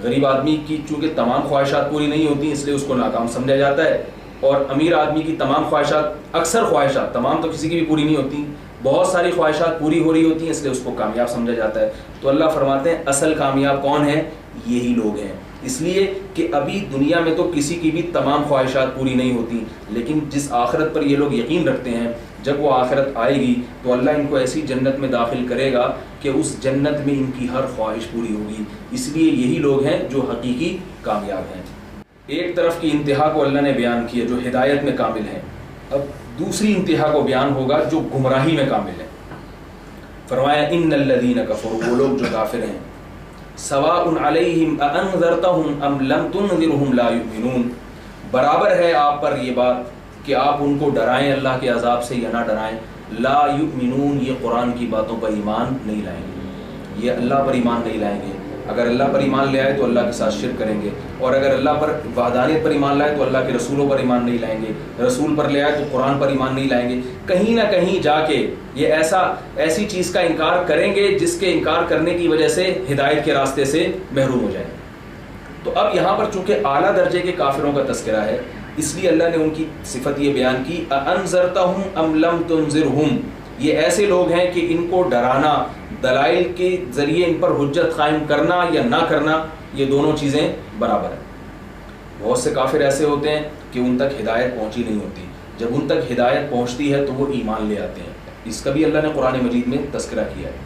غریب آدمی کی چونکہ تمام خواہشات پوری نہیں ہوتی اس لیے اس کو ناکام سمجھا جاتا ہے. اور امیر آدمی کی تمام خواہشات، اکثر خواہشات، تمام تو کسی کی بھی پوری نہیں ہوتی، بہت ساری خواہشات پوری ہو رہی ہوتی ہیں اس لیے اس کو کامیاب سمجھا جاتا ہے. تو اللہ فرماتے ہیں اصل کامیاب کون ہے؟ یہی لوگ ہیں. اس لیے کہ ابھی دنیا میں تو کسی کی بھی تمام خواہشات پوری نہیں ہوتی، لیکن جس آخرت پر یہ لوگ یقین رکھتے ہیں جب وہ آخرت آئے گی تو اللہ ان کو ایسی جنت میں داخل کرے گا کہ اس جنت میں ان کی ہر خواہش پوری ہوگی. اس لیے یہی لوگ ہیں جو حقیقی کامیاب ہیں. ایک طرف کی انتہا کو اللہ نے بیان کیا جو ہدایت میں کامل ہیں. اب دوسری انتہا کو بیان ہوگا جو گمراہی میں کامل ہے. فرمایا ان الذین کفروا، وہ لوگ جو کافر ہیں، سواء علیہم اانذرتہم ام لم تنذرہم لا یؤمنون، برابر ہے آپ پر یہ بات کہ آپ ان کو ڈرائیں اللہ کے عذاب سے یا نہ ڈرائیں. لا یؤمنون، یہ قرآن کی باتوں پر ایمان نہیں لائیں گے، یہ اللہ پر ایمان نہیں لائیں گے. اگر اللہ پر ایمان لے آئے تو اللہ کے ساتھ شرک کریں گے، اور اگر اللہ پر وحدانیت پر ایمان لائے تو اللہ کے رسولوں پر ایمان نہیں لائیں گے، رسول پر لے آئے تو قرآن پر ایمان نہیں لائیں گے. کہیں نہ کہیں جا کے یہ ایسی چیز کا انکار کریں گے جس کے انکار کرنے کی وجہ سے ہدایت کے راستے سے محروم ہو جائیں. تو اب یہاں پر چونکہ اعلیٰ درجے کے کافروں کا تذکرہ ہے، اس لیے اللہ نے ان کی صفت یہ بیان کی انذرتہم ام لم تنذرہم، یہ ایسے لوگ ہیں کہ ان کو ڈرانا، دلائل کے ذریعے ان پر حجت قائم کرنا یا نہ کرنا، یہ دونوں چیزیں برابر ہیں. بہت سے کافر ایسے ہوتے ہیں کہ ان تک ہدایت پہنچی نہیں ہوتی، جب ان تک ہدایت پہنچتی ہے تو وہ ایمان لے آتے ہیں. اس کا بھی اللہ نے قرآن مجید میں تذکرہ کیا ہے.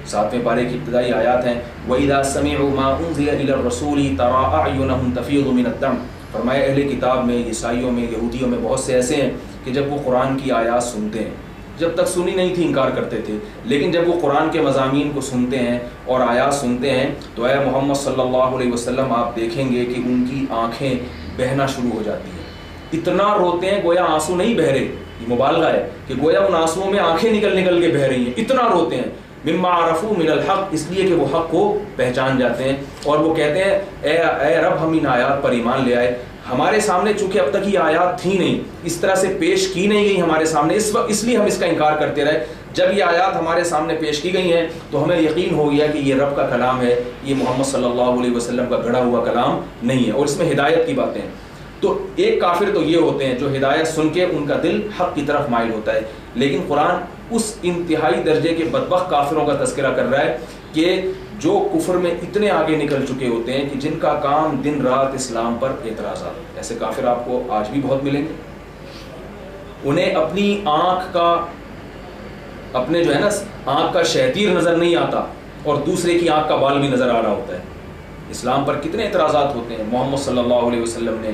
7ویں پارے کی ابتدائی آیات ہیں وَإِذَا سَمِعُوا مَا أُنزِلَ إِلَى الرَّسُولِ تَرَىٰ أَعْيُنَهُمْ تَفِيضُ مِنَ الدَّمْعِ. فرمایا اہل کتاب میں، عیسائیوں میں، یہودیوں میں بہت سے ایسے ہیں کہ جب وہ قرآن کی آیات سنتے ہیں، جب تک سنی نہیں تھی انکار کرتے تھے، لیکن جب وہ قرآن کے مضامین کو سنتے ہیں اور آیات سنتے ہیں تو اے محمد صلی اللہ علیہ وسلم آپ دیکھیں گے کہ ان کی آنکھیں بہنا شروع ہو جاتی ہیں. اتنا روتے ہیں گویا آنسو نہیں بہہ رہے، یہ مبالغہ ہے کہ گویا ان آنسوؤں میں آنکھیں نکل کے بہہ رہی ہیں، اتنا روتے ہیں. مما عرفوا من الحق، اس لیے کہ وہ حق کو پہچان جاتے ہیں اور وہ کہتے ہیں اے رب ہم ان آیات پر ایمان لے آئے. ہمارے سامنے چونکہ اب تک یہ آیات تھی نہیں، اس طرح سے پیش کی نہیں گئی ہمارے سامنے، اس لیے ہم اس کا انکار کرتے رہے. جب یہ آیات ہمارے سامنے پیش کی گئی ہیں تو ہمیں یقین ہو گیا کہ یہ رب کا کلام ہے، یہ محمد صلی اللہ علیہ وسلم کا گھڑا ہوا کلام نہیں ہے، اور اس میں ہدایت کی باتیں ہیں. تو ایک کافر تو یہ ہوتے ہیں جو ہدایت سن کے ان کا دل حق کی طرف مائل ہوتا ہے. لیکن قرآن اس انتہائی درجے کے بدبخت کافروں کا تذکرہ کر رہا ہے کہ جو کفر میں اتنے آگے نکل چکے ہوتے ہیں کہ جن کا کام دن رات اسلام پر اعتراضات. ایسے کافر آپ کو آج بھی بہت ملیں گے. انہیں اپنی آنکھ کا، اپنے جو ہے نا آنکھ کا شہتیر نظر نہیں آتا اور دوسرے کی آنکھ کا بال بھی نظر آ رہا ہوتا ہے. اسلام پر کتنے اعتراضات ہوتے ہیں. محمد صلی اللہ علیہ وسلم نے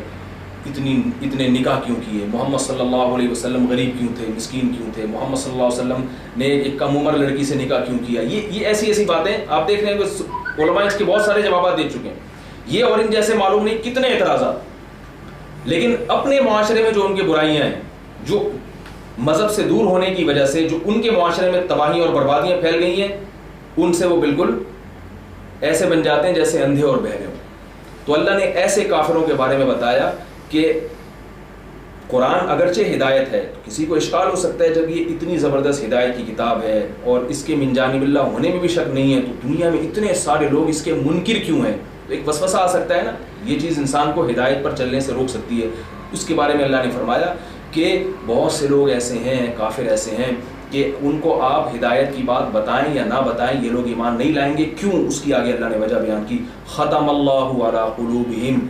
اتنے نکاح کیوں کیے؟ محمد صلی اللہ علیہ وسلم غریب کیوں تھے، مسکین کیوں تھے؟ محمد صلی اللہ علیہ وسلم نے ایک کم عمر لڑکی سے نکاح کیوں کیا؟ یہ ایسی باتیں آپ دیکھ رہے ہیں کہ علماء اس کے بہت سارے جوابات دے چکے ہیں. یہ اور ان جیسے معلوم نہیں کتنے اعتراضات. لیکن اپنے معاشرے میں جو ان کی برائیاں ہیں، جو مذہب سے دور ہونے کی وجہ سے جو ان کے معاشرے میں تباہی اور بربادیاں پھیل گئی ہیں، ان سے وہ بالکل ایسے بن جاتے ہیں جیسے اندھے اور بہرے ہوں. تو اللہ نے ایسے کافروں کے بارے میں بتایا کہ قرآن اگرچہ ہدایت ہے تو کسی کو اشکال ہو سکتا ہے جب یہ اتنی زبردست ہدایت کی کتاب ہے اور اس کے من جانب اللہ ہونے میں بھی شک نہیں ہے تو دنیا میں اتنے سارے لوگ اس کے منکر کیوں ہیں؟ تو ایک وسوسہ آ سکتا ہے نا. یہ چیز انسان کو ہدایت پر چلنے سے روک سکتی ہے. اس کے بارے میں اللہ نے فرمایا کہ بہت سے لوگ ایسے ہیں، کافر ایسے ہیں کہ ان کو آپ ہدایت کی بات بتائیں یا نہ بتائیں یہ لوگ ایمان نہیں لائیں گے. کیوں؟ اس کی آگے اللہ نے وجہ بیان کی. ختم اللہ علی قلوبہم،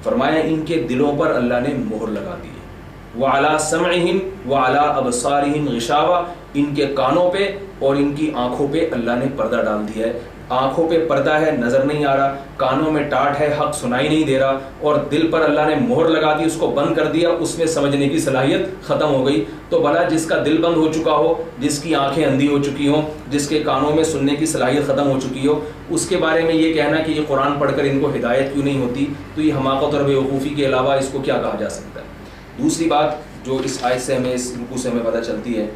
فرمایا ان کے دلوں پر اللہ نے مہر لگا دی ہے. وعلی سمعہم وعلی ابصارہم غشاوہ، ان کے کانوں پہ اور ان کی آنکھوں پہ اللہ نے پردہ ڈال دیا ہے. آنکھوں پہ پردہ ہے، نظر نہیں آ رہا، کانوں میں ٹاٹ ہے، حق سنائی نہیں دے رہا، اور دل پر اللہ نے مہر لگا دی، اس کو بند کر دیا، اس میں سمجھنے کی صلاحیت ختم ہو گئی. تو بھلا جس کا دل بند ہو چکا ہو، جس کی آنکھیں اندھی ہو چکی ہوں، جس کے کانوں میں سننے کی صلاحیت ختم ہو چکی ہو، اس کے بارے میں یہ کہنا کہ یہ قرآن پڑھ کر ان کو ہدایت کیوں نہیں ہوتی، تو یہ حماقت اور بیوقوفی کے علاوہ اس کو کیا کہا جا سکتا ہے. دوسری بات جو اس آیت سے ہمیں، اس رکوع سے ہمیں پتہ چلتی ہے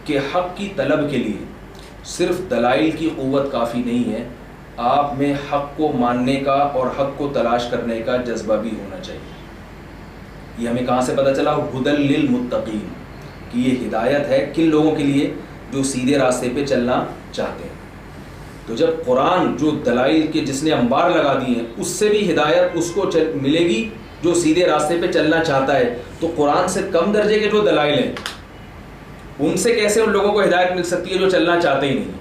کہ حق کی طلب کے لیے صرف دلائل کی قوت کافی نہیں ہے، آپ میں حق کو ماننے کا اور حق کو تلاش کرنے کا جذبہ بھی ہونا چاہیے. یہ ہمیں کہاں سے پتہ چلا؟ ہدی للمتقین، کہ یہ ہدایت ہے کن لوگوں کے لیے؟ جو سیدھے راستے پہ چلنا چاہتے ہیں. تو جب قرآن جو دلائل کے جس نے انبار لگا دی ہیں اس سے بھی ہدایت اس کو ملے گی جو سیدھے راستے پہ چلنا چاہتا ہے، تو قرآن سے کم درجے کے جو دلائل ہیں ان سے کیسے ان لوگوں کو ہدایت مل سکتی ہے جو چلنا چاہتے ہی نہیں؟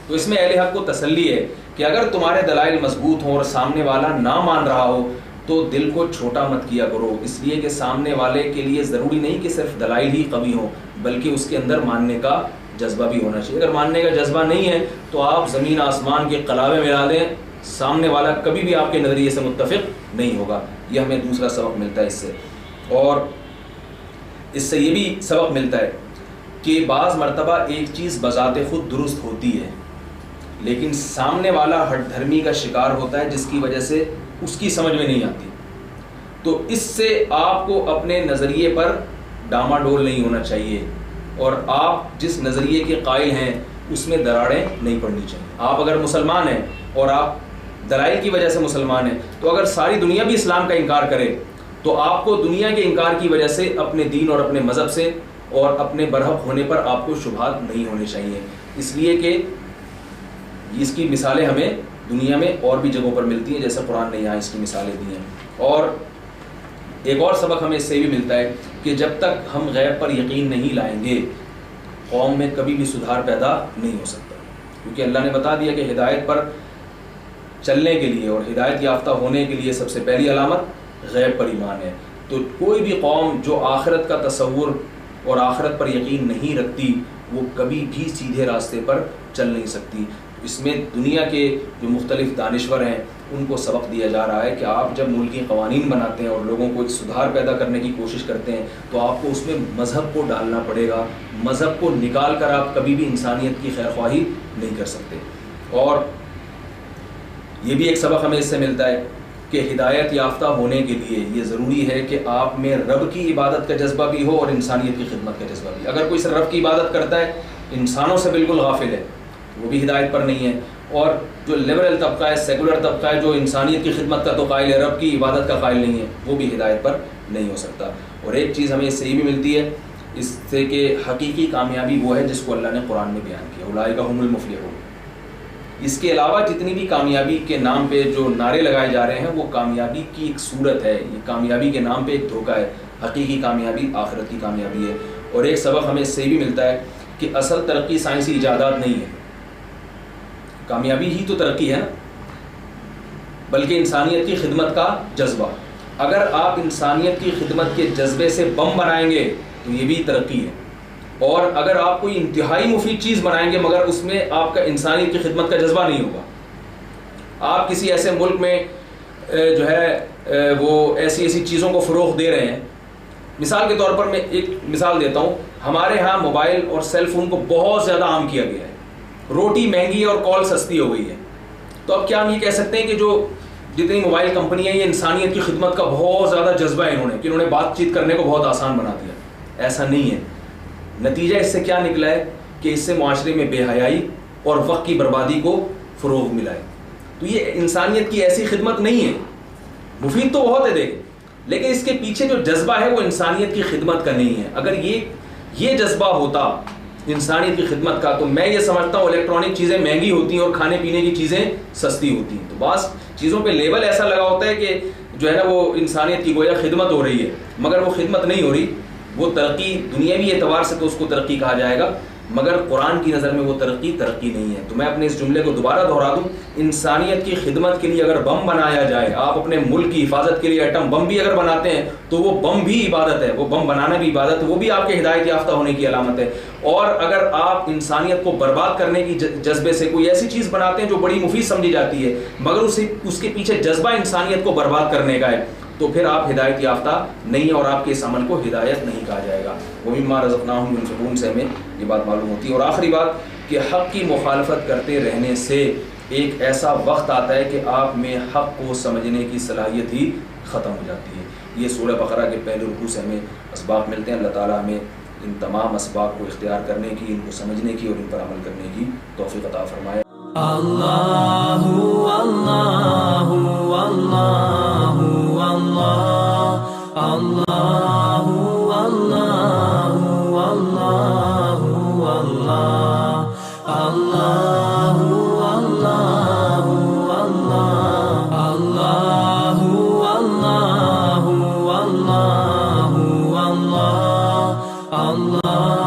تو اس میں اہل حق کو تسلی ہے کہ اگر تمہارے دلائل مضبوط ہوں اور سامنے والا نہ مان رہا ہو تو دل کو چھوٹا مت کیا کرو، اس لیے کہ سامنے والے کے لیے ضروری نہیں کہ صرف دلائل ہی قوی ہوں، بلکہ اس کے اندر ماننے کا جذبہ بھی ہونا چاہیے۔ اگر ماننے کا جذبہ نہیں ہے تو آپ زمین آسمان کے قلابے ملا دیں، سامنے والا کبھی بھی آپ کے نظریے سے متفق نہیں ہوگا۔ یہ ہمیں دوسرا سبق ملتا ہے اس سے، اور اس سے یہ بھی سبق ملتا ہے کہ بعض مرتبہ ایک چیز بذات خود درست ہوتی ہے، لیکن سامنے والا ہٹ دھرمی کا شکار ہوتا ہے، جس کی وجہ سے اس کی سمجھ میں نہیں آتی۔ تو اس سے آپ کو اپنے نظریے پر ڈاما ڈول نہیں ہونا چاہیے، اور آپ جس نظریے کے قائل ہیں اس میں دراڑیں نہیں پڑنی چاہیے۔ آپ اگر مسلمان ہیں اور آپ دلائل کی وجہ سے مسلمان ہیں، تو اگر ساری دنیا بھی اسلام کا انکار کرے تو آپ کو دنیا کے انکار کی وجہ سے اپنے دین اور اپنے مذہب سے اور اپنے برحق ہونے پر آپ کو شبہات نہیں ہونے چاہیے، اس لیے کہ اس کی مثالیں ہمیں دنیا میں اور بھی جگہوں پر ملتی ہیں، جیسے قرآن نے یہاں اس کی مثالیں دی ہیں۔ اور ایک اور سبق ہمیں اس سے بھی ملتا ہے کہ جب تک ہم غیب پر یقین نہیں لائیں گے، قوم میں کبھی بھی سدھار پیدا نہیں ہو سکتا، کیونکہ اللہ نے بتا دیا کہ ہدایت پر چلنے کے لیے اور ہدایت یافتہ ہونے کے لیے سب سے پہلی علامت غیب پر ایمان ہے۔ تو کوئی بھی قوم جو آخرت کا تصور اور آخرت پر یقین نہیں رکھتی، وہ کبھی بھی سیدھے راستے پر چل نہیں سکتی۔ اس میں دنیا کے جو مختلف دانشور ہیں ان کو سبق دیا جا رہا ہے کہ آپ جب ملکی قوانین بناتے ہیں اور لوگوں کو ایک سدھار پیدا کرنے کی کوشش کرتے ہیں، تو آپ کو اس میں مذہب کو ڈالنا پڑے گا۔ مذہب کو نکال کر آپ کبھی بھی انسانیت کی خیر خواہی نہیں کر سکتے۔ اور یہ بھی ایک سبق ہمیں اس سے ملتا ہے کہ ہدایت یافتہ ہونے کے لیے یہ ضروری ہے کہ آپ میں رب کی عبادت کا جذبہ بھی ہو اور انسانیت کی خدمت کا جذبہ بھی۔ اگر کوئی صرف رب کی عبادت کرتا ہے، انسانوں سے بالکل غافل ہے، وہ بھی ہدایت پر نہیں ہے۔ اور جو لبرل طبقہ ہے، سیکولر طبقہ ہے، جو انسانیت کی خدمت کا تو قائل ہے، رب کی عبادت کا قائل نہیں ہے، وہ بھی ہدایت پر نہیں ہو سکتا۔ اور ایک چیز ہمیں اس سے یہ بھی ملتی ہے اس سے کہ حقیقی کامیابی وہ ہے جس کو اللہ نے قرآن میں بیان کیا، اولئک هم المفلحون۔ اس کے علاوہ جتنی بھی کامیابی کے نام پہ جو نعرے لگائے جا رہے ہیں، وہ کامیابی کی ایک صورت ہے، یہ کامیابی کے نام پہ ایک دھوکہ ہے۔ حقیقی کامیابی آخرت کی کامیابی ہے۔ اور ایک سبق ہمیں اس سے بھی ملتا ہے کہ اصل ترقی سائنسی ایجادات نہیں ہے، کامیابی ہی تو ترقی ہے نا، بلکہ انسانیت کی خدمت کا جذبہ۔ اگر آپ انسانیت کی خدمت کے جذبے سے بم بنائیں گے تو یہ بھی ترقی ہے، اور اگر آپ کوئی انتہائی مفید چیز بنائیں گے مگر اس میں آپ کا انسانیت کی خدمت کا جذبہ نہیں ہوگا، آپ کسی ایسے ملک میں جو ہے وہ ایسی چیزوں کو فروغ دے رہے ہیں۔ مثال کے طور پر میں ایک مثال دیتا ہوں، ہمارے ہاں موبائل اور سیل فون کو بہت زیادہ عام کیا گیا ہے، روٹی مہنگی اور کال سستی ہو گئی ہے۔ تو اب کیا ہم یہ کہہ سکتے ہیں کہ جو جتنی موبائل کمپنیاں ہیں، یہ انسانیت کی خدمت کا بہت زیادہ جذبہ ہے کہ انہوں نے بات چیت کرنے کو بہت آسان بنا دیا؟ ایسا نہیں ہے۔ نتیجہ اس سے کیا نکلا ہے کہ اس سے معاشرے میں بے حیائی اور وقت کی بربادی کو فروغ ملا ہے۔ تو یہ انسانیت کی ایسی خدمت نہیں ہے، مفید تو بہت ہے دیکھیں، لیکن اس کے پیچھے جو جذبہ ہے وہ انسانیت کی خدمت کا نہیں ہے۔ اگر یہ جذبہ ہوتا انسانیت کی خدمت کا، تو میں یہ سمجھتا ہوں الیکٹرانک چیزیں مہنگی ہوتی ہیں اور کھانے پینے کی چیزیں سستی ہوتی ہیں۔ تو بعض چیزوں پہ لیبل ایسا لگا ہوتا ہے کہ جو ہے نا وہ انسانیت کی گویا خدمت ہو رہی ہے، مگر وہ خدمت نہیں ہو رہی، وہ ترقی دنیاوی اعتبار سے تو اس کو ترقی کہا جائے گا، مگر قرآن کی نظر میں وہ ترقی نہیں ہے۔ تو میں اپنے اس جملے کو دوبارہ دہرا دوں، انسانیت کی خدمت کے لیے اگر بم بنایا جائے، آپ اپنے ملک کی حفاظت کے لیے ایٹم بم بھی اگر بناتے ہیں تو وہ بم بھی عبادت ہے، وہ بم بنانا بھی عبادت ہے، وہ بھی آپ کے ہدایت یافتہ ہونے کی علامت ہے۔ اور اگر آپ انسانیت کو برباد کرنے کی جذبے سے کوئی ایسی چیز بناتے ہیں جو بڑی مفید سمجھی جاتی ہے، مگر اس کے پیچھے جذبہ انسانیت کو برباد کرنے کا ہے، تو پھر آپ ہدایت یافتہ نہیں ہیں اور آپ کے اس عمل کو ہدایت نہیں کہا جائے گا۔ وَمِمَّا رَزَقْنَاهُمْ يُنْفِقُونَ سے ہمیں یہ بات معلوم ہوتی ہے۔ اور آخری بات کہ حق کی مخالفت کرتے رہنے سے ایک ایسا وقت آتا ہے کہ آپ میں حق کو سمجھنے کی صلاحیت ہی ختم ہو جاتی ہے۔ یہ سورہ بقرہ کے پہلے رکوع سے ہمیں اسباق ملتے ہیں۔ اللہ تعالیٰ ہمیں ان تمام اسباق کو اختیار کرنے کی، ان کو سمجھنے کی اور ان پر عمل کرنے کی توفیق عطا فرمائے۔ اللہ اللہ اللہ اللہ اللہ اللہ اللہ اللہ اللہ اللہ اللہ اللہ اللہ